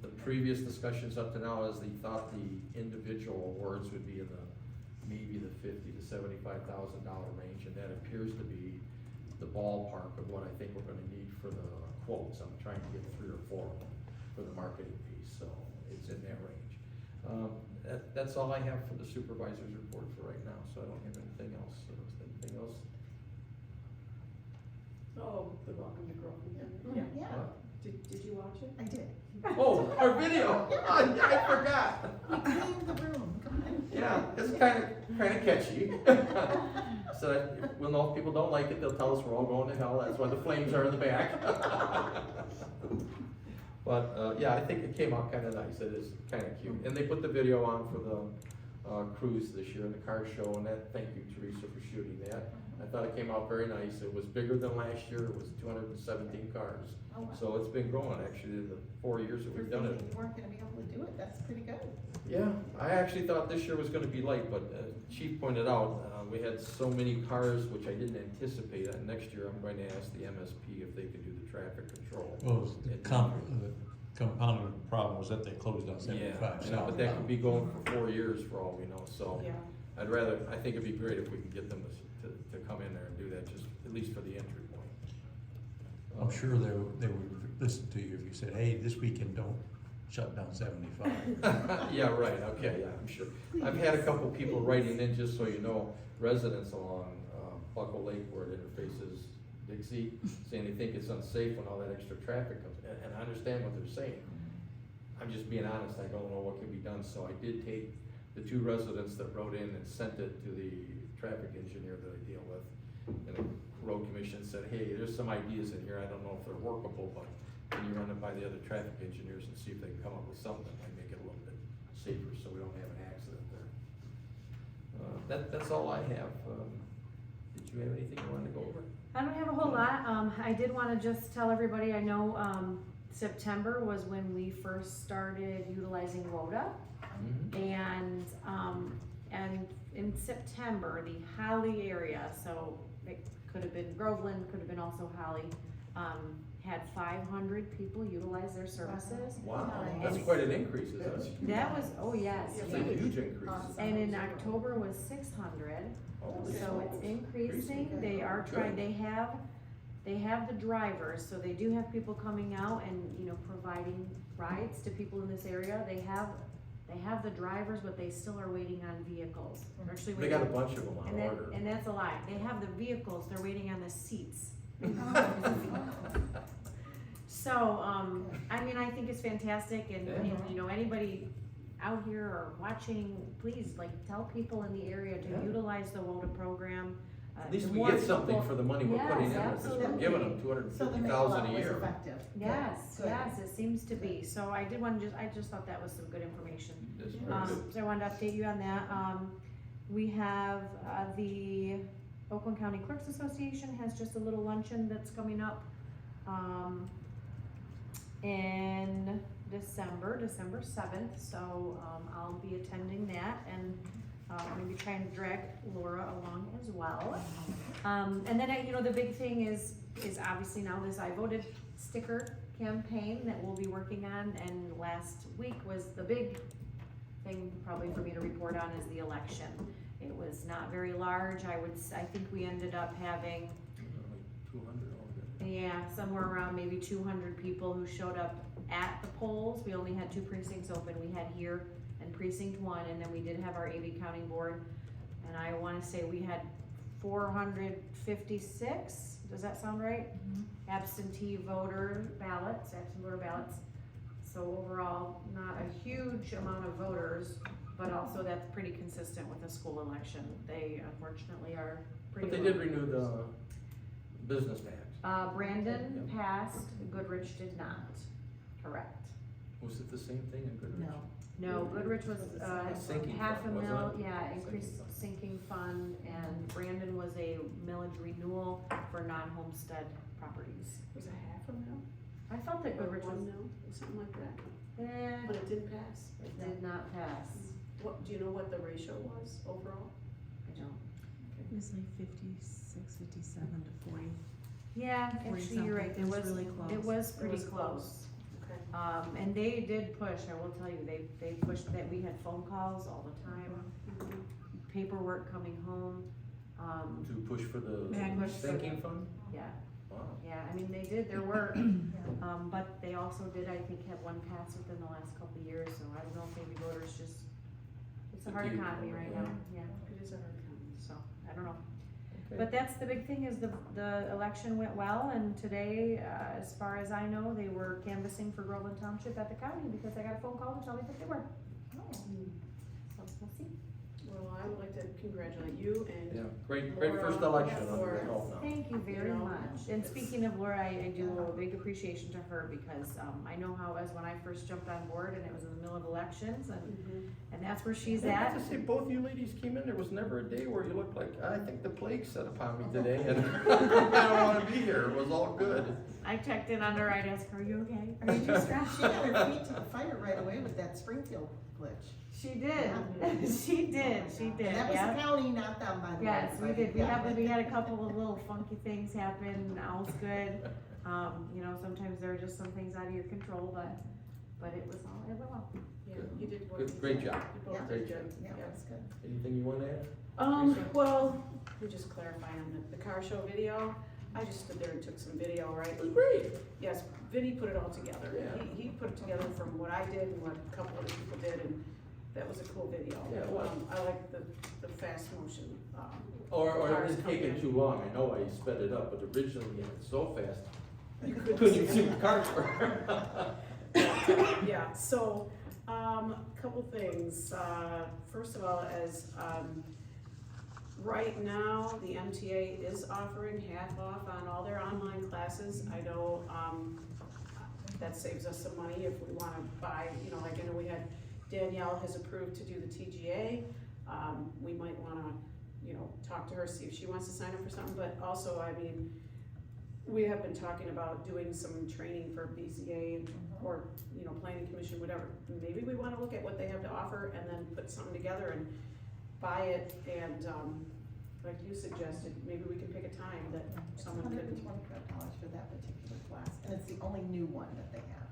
The previous discussions up to now is they thought the individual awards would be in maybe the $50,000 to $75,000 range, and that appears to be the ballpark of what I think we're gonna need for the quotes. I'm trying to get 3 or 4 of them for the marketing piece, so it's in that range. That's all I have for the supervisor's report for right now, so I don't have anything else. So anything else?
Oh, the Welcome to Groveland.
Yeah,
Did you watch it?
I did.
Oh, our video! I forgot!
We cleaned the room. Come on.
Yeah, it's kind of catchy. So that, we'll know if people don't like it, they'll tell us we're all going to hell, that's why the flames are in the back. But, yeah, I think it came out kinda nice, it is kinda cute, and they put the video on for the, cruise this year, the car show, and that, thank you Teresa for shooting that. I thought it came out very nice, it was bigger than last year, it was 217 cars,
Oh, wow.
so it's been growing actually in the 4 years that
We're
we've done
thinking
it.
we weren't gonna be able to do it, that's pretty good.
Yeah, I actually thought this year was gonna be light, but Chief pointed out, we had so many cars, which I didn't anticipate. Next year, I'm going to ask the MSP if they could do the traffic control.
Well, the compounding problem was that they closed on 75
Yeah, I know,
south.
but that could be going for 4 years for all we know, so.
Yeah.
I think it'd be great if we could get them to come in there and do that, just at least for the entry point.
I'm sure they would listen to you if you said, hey, this weekend don't shut down 75.
Yeah, right, okay, yeah, I'm sure. I've had a couple people writing in, just so you know, residents along Buckle Lake where it interfaces Dixie, saying they think it's unsafe when all that extra traffic comes, and I understand what they're saying. I'm just being honest, I don't know what can be done, so I did take the 2 residents that wrote in and sent it to the traffic engineer that I deal with. And the road commission said, hey, there's some ideas in here, I don't know if they're workable, but can you run it by the other traffic engineers and see if they can come up with something that might make it a little bit safer, so we don't have an accident there. That's all I have. Did you have anything you wanted to go over?
I don't have a whole lot, I did wanna just tell everybody, I know, September was when we first started utilizing WODA. And in September, the Holly area, so it could have been Groveland, could have been also Holly, had 500 people utilize their services.
Wow,
Nice.
that's quite an increase, isn't it?
That was, oh yes,
That's a huge increase.
and in October was 600,
Oh,
so it's increasing, they are trying, they have the drivers, so they do have people coming out and, you know, providing rides to people in this area, they have the drivers, but they still are waiting on vehicles. They're actually
They got a
waiting-
bunch of them on order.
And that's a lie, they have the vehicles, they're waiting on the seats. So, I mean, I think it's fantastic, and, you know, anybody out here or watching, please, like, tell people in the area to
Yeah.
utilize the WODA program.
At least
the
we
more
get something
people-
for the money we're putting in,
Yes,
because we're giving them
So the
250,000 a
mail-out was
year.
effective.
Yes,
Good.
yes, it seems to be, so I did want to I just thought that was some good information.
That's very good.
So I wanted to update you on that. We have, the Oakland County Clerks Association has just a little luncheon that's coming up, in December 7th, so, I'll be attending that, and, I'm gonna be trying to drag Laura along as well. And then, you know, the big thing is obviously now this I Voted sticker campaign that we'll be working on, and last week was the big thing probably for me to report on is the election. It was not very large, I think we ended up having,
Like 200 altogether.
yeah, somewhere around maybe 200 people who showed up at the polls. We only had 2 precincts open, we had here and precinct 1, and then we did have our AV County Board, and I wanna say we had 456, does that sound right? Absentee voter ballots. So overall, not a huge amount of voters, but also that's pretty consistent with the school election. They unfortunately are pretty
But they
low.
did renew the business tax.
Brandon passed, Goodrich did not, correct.
Was it the same thing in Goodrich?
No, Goodrich was,
Sinking
half a
fund, wasn't
mil,
it?
yeah, increased sinking fund, and Brandon was a millage renewal for non-homestead properties.
Was it half a mil?
I felt that
Or
Goodrich was,
1 mil, something like that,
eh,
but it did pass.
it did not pass,
What, do you know what the ratio was overall?
I don't.
It was like 56, 57 to 40.
Yeah, actually, you're right,
It was really
it
close.
was pretty
was
close.
Okay.
And they did push, I will tell you, they pushed that, we had phone calls all the time, paperwork coming home,
To push for the
Yeah, push for
sinking
the-
fund?
yeah.
Wow.
Yeah, I mean, they did their work, but they also did, I think, have 1 pass within the last couple of years, so I don't know if maybe voters just, it's a hard
Fatigue,
economy right now, yeah,
It is a hard county.
so, I don't know.
Okay.
But that's the big thing, is the election went well, and today, as far as I know, they were canvassing for Groveland Township at the county, because I got a phone call to tell me that they were,
Oh,
so we'll see.
Well, I would like to congratulate you
Yeah,
and
great first
Laura,
election under
for-
your belt now.
Thank you very
You know,
much. And
it's-
speaking of Laura, I do owe a big appreciation to her because, I know how it was when I first jumped on board and it was in the middle of elections and that's where she's
I have
at.
to say, both you ladies came in, there was never a day where you looked like, I think the plague set upon me today, and I don't wanna be here, it was all good.
I checked in on her, I'd ask her, are you okay? Are you too stressed?
She got her feet to the fire right away with that Springfield glitch.
She did, she did,
And that was
yeah.
the county, not them, by the way.
Yes, we did,
Yeah.
we had a couple of little funky things happen, all's good. You know, sometimes there are just some things out of your control, but it went well.
Yeah, you did.
Great job.
You both
Yeah.
did good.
Yeah, that's good.
Anything you wanna add?
Well, let me just clarify on the car show video. I just stood there and took some video, right?
It was great.
Yes, Vinny put it all together.
Yeah.
He put it together from what I did and what a couple other people did, and that was a cool video.
Yeah, it was.
I like the fast motion,
Or
Cars
it didn't take
coming
it
in.
too long, I know I sped it up, but originally it was so fast,
You
you
couldn't
couldn't
see
even see what the cars were.
Yeah, so, couple things, first of all, right now, the MTA is offering half off on all their online classes. I know, that saves us some money if we wanna buy, like, I know we had, Danielle has approved to do the TGA. We might wanna, talk to her, see if she wants to sign up for something, but also, I mean, we have been talking about doing some training for BZA or, planning commission, whatever. Maybe we wanna look at what they have to offer and then put something together and buy it and, like you suggested, maybe we can pick a time that
It's
someone
$125
could.
for that particular class, and it's the only new one that they have.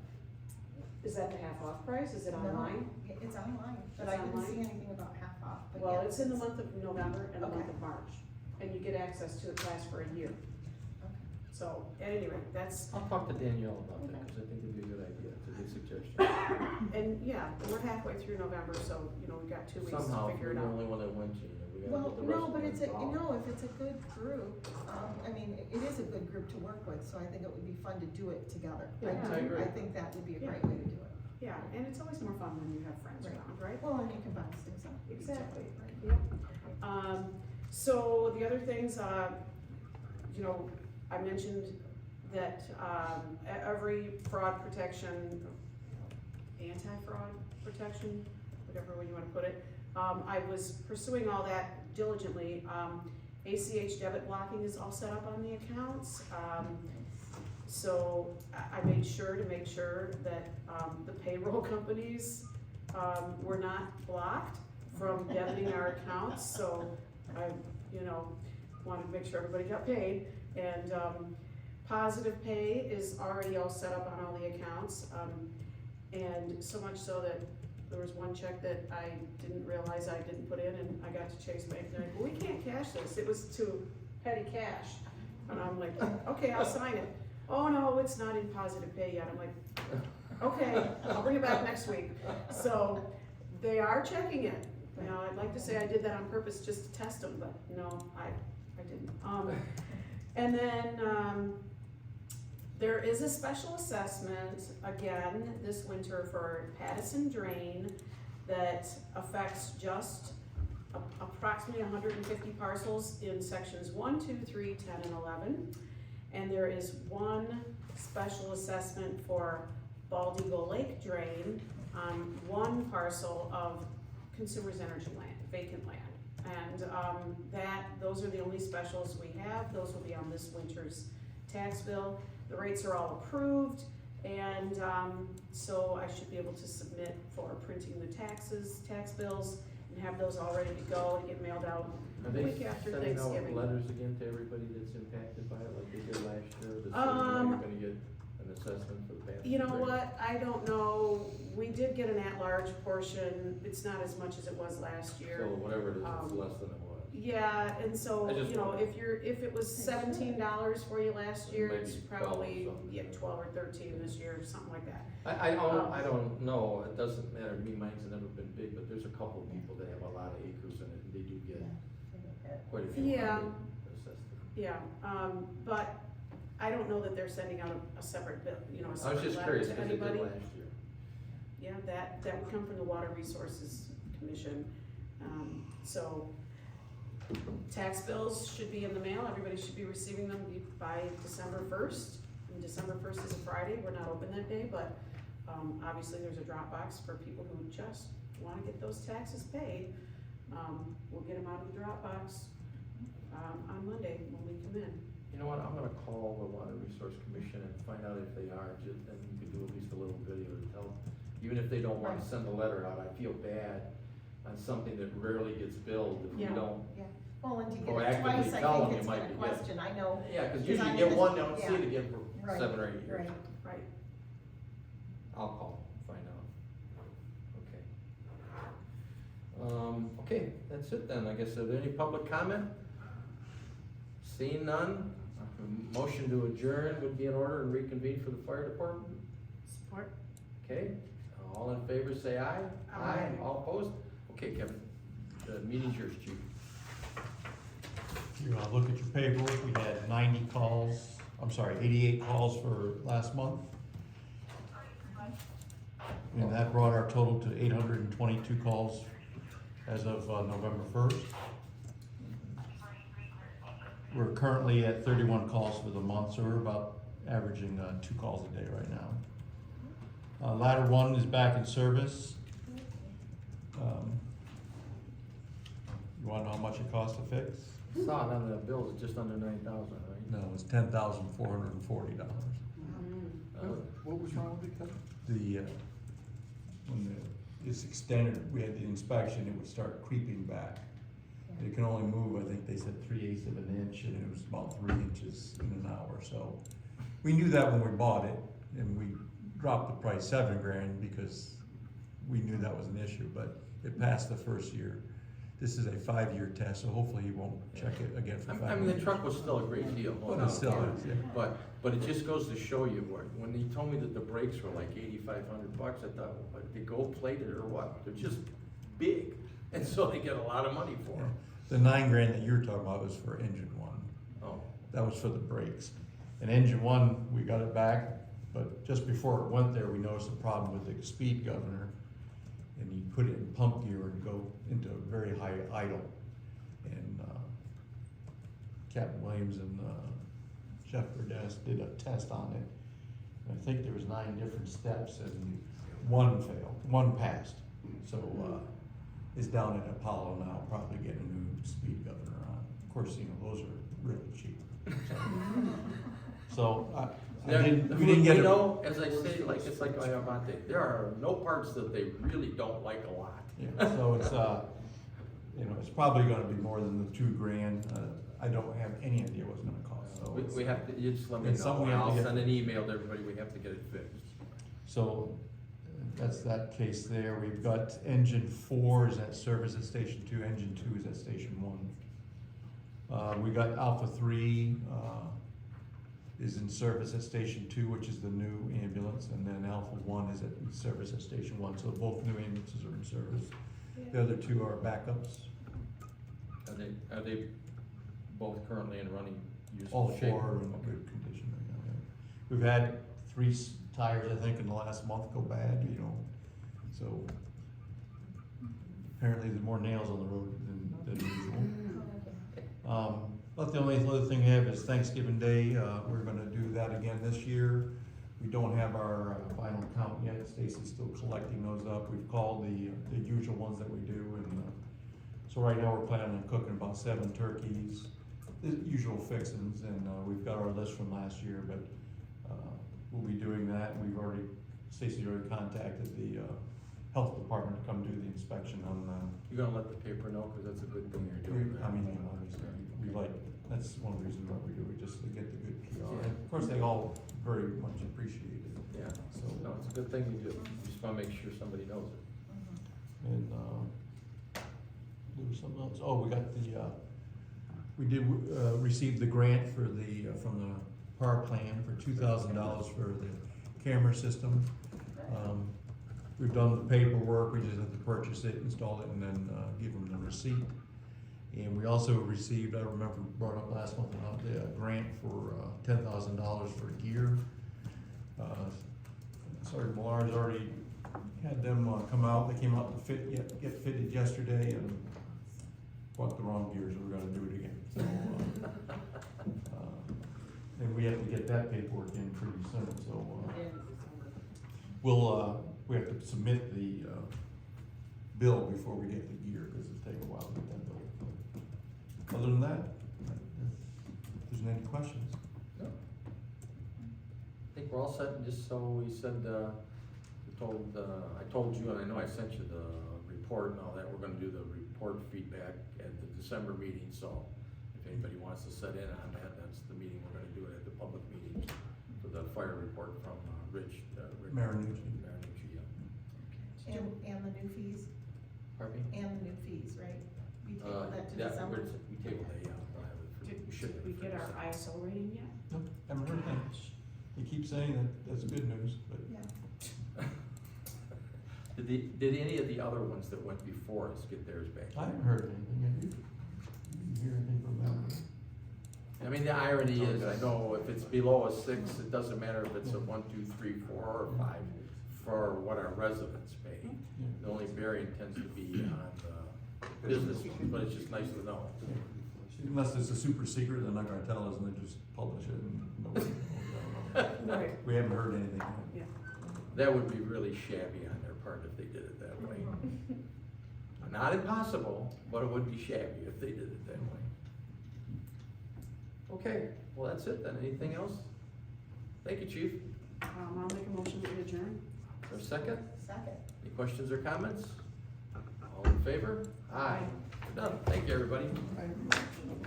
Is that the half off price? Is it
No,
online?
It's online, but
It's
I didn't
online?
see anything about half off, but
Well,
yeah,
it's in the month of November and the month
Okay.
of March, and you get access to the class for a year.
Okay.
So, at any rate, that's,
I'll talk to Danielle about that, cause I think it'd be a good idea, it's a good suggestion.
and yeah, we're halfway through November, so, we got 2 weeks to
Somehow, if
figure
you're
it
the
out.
only one that went, we gotta
Well,
get the rest
no,
of
but
them
it's a,
involved.
if it's a good group, it is a good group to work with, so I think it would be fun to do it together.
Yeah, I agree.
I think that would be a
Yeah.
great way to do it.
Yeah, and it's always more fun when you have friends
Right.
around, right?
Well, and you can bounce things up.
Exactly.
Right.
Yep. So the other things, I mentioned that, every fraud protection, anti-fraud protection, whatever way you wanna put it, I was pursuing all that diligently. ACH debit blocking is all set up on the accounts. So I made sure that, the payroll companies, were not blocked from debiting our accounts, so I, wanted to make sure everybody got paid. And, Positive Pay is already all set up on all the accounts, and so much so that there was one check that I didn't realize I didn't put in, and I got to Chase Bank, and they're like, well, we can't cash this, it was too petty cash. And I'm like, okay, I'll sign it. Oh, no, it's not in Positive Pay yet. I'm like, okay, I'll bring it back next week. So they are checking it. Now, I'd like to say I did that on purpose just to test them, but no, I didn't. And then, there is a special assessment, again, this winter for Pattison Drain that affects just approximately 150 parcels in sections 1, 2, 3, 10, and 11. And there is one special assessment for Bald Eagle Lake Drain on one parcel of Consumers Energy land, vacant land. And those are the only specials we have. Those will be on this winter's tax bill. The rates are all approved, and so I should be able to submit for printing the tax bills and have those all ready to go and get mailed out
Are
the
they
week after
sending out
Thanksgiving.
letters again to everybody that's impacted by it, like they did last year, that says, you're gonna get an assessment for the past?
You know what, I don't know, we did get an at-large portion, it's not as much as it was last year.
So whatever it is, it's
Um,
less than it was.
Yeah, and so,
I just wondered.
if it was $17 for you last year, it's
Maybe 12 or
probably,
something.
12 or 13 this year, something like that.
I don't know, it doesn't matter to me, mine's never been big, but there's a couple people that have a lot of acres in it, and they do get quite a few.
Yeah.
hundred assessed.
Yeah, but I don't know that they're sending out a separate bill, a
I was
separate
just
letter
curious,
to
because they did
anybody.
last year.
Yeah, that would come from the Water Resources Commission. So tax bills should be in the mail, everybody should be receiving them by December first. And December first is a Friday, we're not open that day, but, obviously there's a drop box for people who just wanna get those taxes paid. We'll get them out of the drop box, on Monday when we come in.
You know what, I'm gonna call the Water Resource Commission and find out if they are, just, and you could do at least a little video to tell them. Even if they don't wanna
Right.
send a letter out, I feel bad on something that rarely gets billed if we
Yeah.
don't.
Well, and to get
Proactively
it twice,
tell
I
them
think
you
it's
might
been a
be
question, I know.
Yeah, cause
'Cause
usually
I'm
you
in
get
the-
one, they don't see
yeah.
it again for
Right,
7 or 8 years.
Right.
Right.
I'll call, find out. Okay. Okay, that's it then, I guess. Are there any public comment? Seeing none, a motion to adjourn would be in order and reconvene for the fire department.
Support.
Okay, all in favor, say aye.
Aye.
All opposed? Okay, Kevin, the meeting's yours, chief.
If you look at your paperwork, we had 88 calls for last month. And that brought our total to 822 calls as of November 1st. We're currently at 31 calls for the month, so we're about averaging 2 calls a day right now. Ladder 1 is back in service. You wanna know how much it costs to fix?
Saw it on the bills, it's just under 9,000, right?
No, it's $10,440.
What was wrong with it, Kevin?
When it's extended, we had the inspection, it would start creeping back. It can only move, I think they said 3/8 of an inch, and it was about 3 inches in an hour, so. We knew that when we bought it, and we dropped the price $7,000 because we knew that was an issue, but it passed the first year. This is a 5-year test, so hopefully he won't check it again for 5 years.
I mean, the truck was still a great deal. no
But
doubt
it still
about
is,
it.
yeah.
But it just goes to show you what, when he told me that the brakes were like $8,500, I thought, what, they gold plated or what? They're just big, and so they get a lot of money for
Yeah.
them.
The $9,000 that you're talking about was for engine 1.
Oh,
That was for the brakes. And engine 1, we got it back, but just before it went there, we noticed a problem with the speed governor. And you put it in pump gear and go into a very high idle. And Captain Williams and Jeff Burdess did a test on it. And I think there was 9 different steps and 1 failed, 1 passed. So it's down at Apollo now, probably getting a new speed governor on. Of course, you know, those are really cheap. So we didn't get
You
it.
know, as I say, like, it's like Ayamante, there are no parts that they really don't like a lot.
Yeah, so it's, you know, it's probably gonna be more than the $2,000. I don't have any idea what it's gonna cost, so.
We have to, you just let me
It's something
know,
we have to
I'll
get-
send an email to everybody, we have to get it fixed.
So that's that case there. We've got engine 4 is at service at station 2, engine 2 is at station 1. We got Alpha 3, is in service at station 2, which is the new ambulance, and then Alpha 1 is at service at station 1, so both new ambulances are in service. The other 2 are backups.
Are they both currently in running
All
useful shape?
4 are in good condition right now, yeah. We've had 3 tires, I think, in the last month go bad, you know, so apparently there's more nails on the road than usual. But the only other thing we have is Thanksgiving Day. We're gonna do that again this year. We don't have our final count yet. Stacy's still collecting those up. We've called the usual ones that we do, and so right now we're planning on cooking about 7 turkeys, the usual fixings, and we've got our list from last year, but we'll be doing that. Stacy's already contacted the health department to come do the inspection on
You're gonna let the paper know, cause that's a good thing you're doing.
I mean, obviously, we like, that's one of the reasons why we do it, just to get the good PR.
Yeah.
And of course, they all very much appreciate it.
Yeah,
So,
no, it's a good thing you do, you just wanna make sure somebody knows it.
and, there was something else, we got we did, receive the grant for from the power plan for $2,000 for the camera system. We've done the paperwork, we just have to purchase it, install it, and then, give them the receipt. And we also received, I remember brought up last month about the grant for $10,000 for gear. Sergeant Millar's already had them come out, they came out to get fitted yesterday, and bought the wrong gears, we're gonna do it again, so, and we have to get that paperwork in pretty soon, so, we have to submit the, bill before we get the gear, cause it'll take a while to get that bill. Other than that, if there's any questions?
No. I think we're all set, and just so we said, I told you, and I know I sent you the report and all that, we're gonna do the report feedback at the December meeting, so if anybody wants to set in on that, that's the meeting, we're gonna do it at the public meeting for the fire report from, Rick
Marinucci.
Marinucci, yeah.
And the new fees,
Pardon me?
and the new fees, right? We tabled that to
Yeah,
December.
we tabled that, yeah, we'll have it for-
Did
we should have
we
it for
get our
December.
ISO rating yet?
Nope, haven't heard anything. He keeps saying that, that's good news, but
Yeah.
Did any of the other ones that went before us get theirs back?
I haven't heard anything, have you? You hear anything from them?
I mean, the irony is, I know if it's below a 6, it doesn't matter if it's a 1, 2, 3, 4, or 5, for what our residents pay. The only bearing tends to be on the business, but it's just nice to know.
Unless it's a super secret, they're not gonna tell us, and they just publish it, and nobody knows.
Right.
We haven't heard anything yet.
Yeah.
That would be really shabby on their part if they did it that way. Not impossible, but it would be shabby if they did it that way. Okay, well, that's it then. Anything else? Thank you, chief.
I'll make a motion to adjourn.
Is there a second?
Second.
Any questions or comments? All in favor? Aye. We're done. Thank you, everybody.
Where do you sit with,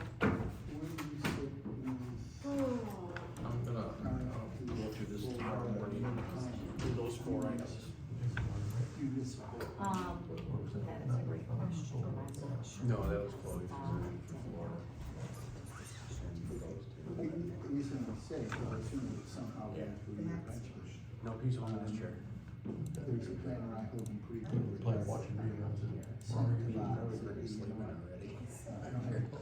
I'm gonna go through this tomorrow morning, do those 4 items.
municipal?
That is a great question. I'm not sure.
No, that was closed.
The reason I say, well, I assume that somehow we have to eventually.
Nope, he's holding his chair.
There's a planner I hold in pretty good.
Play watching reruns of
I was ready to sleep in already.
I don't have.
I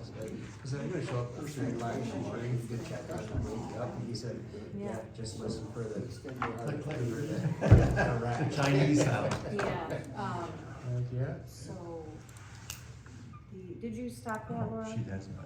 said, I'm gonna show up first thing live this morning, to check on him, wake up, and he said, yeah, just listen for the.
Extend your heart.
The Chinese sound.
Yeah,
Yeah.
so, did you stop that, Laura?
She hasn't.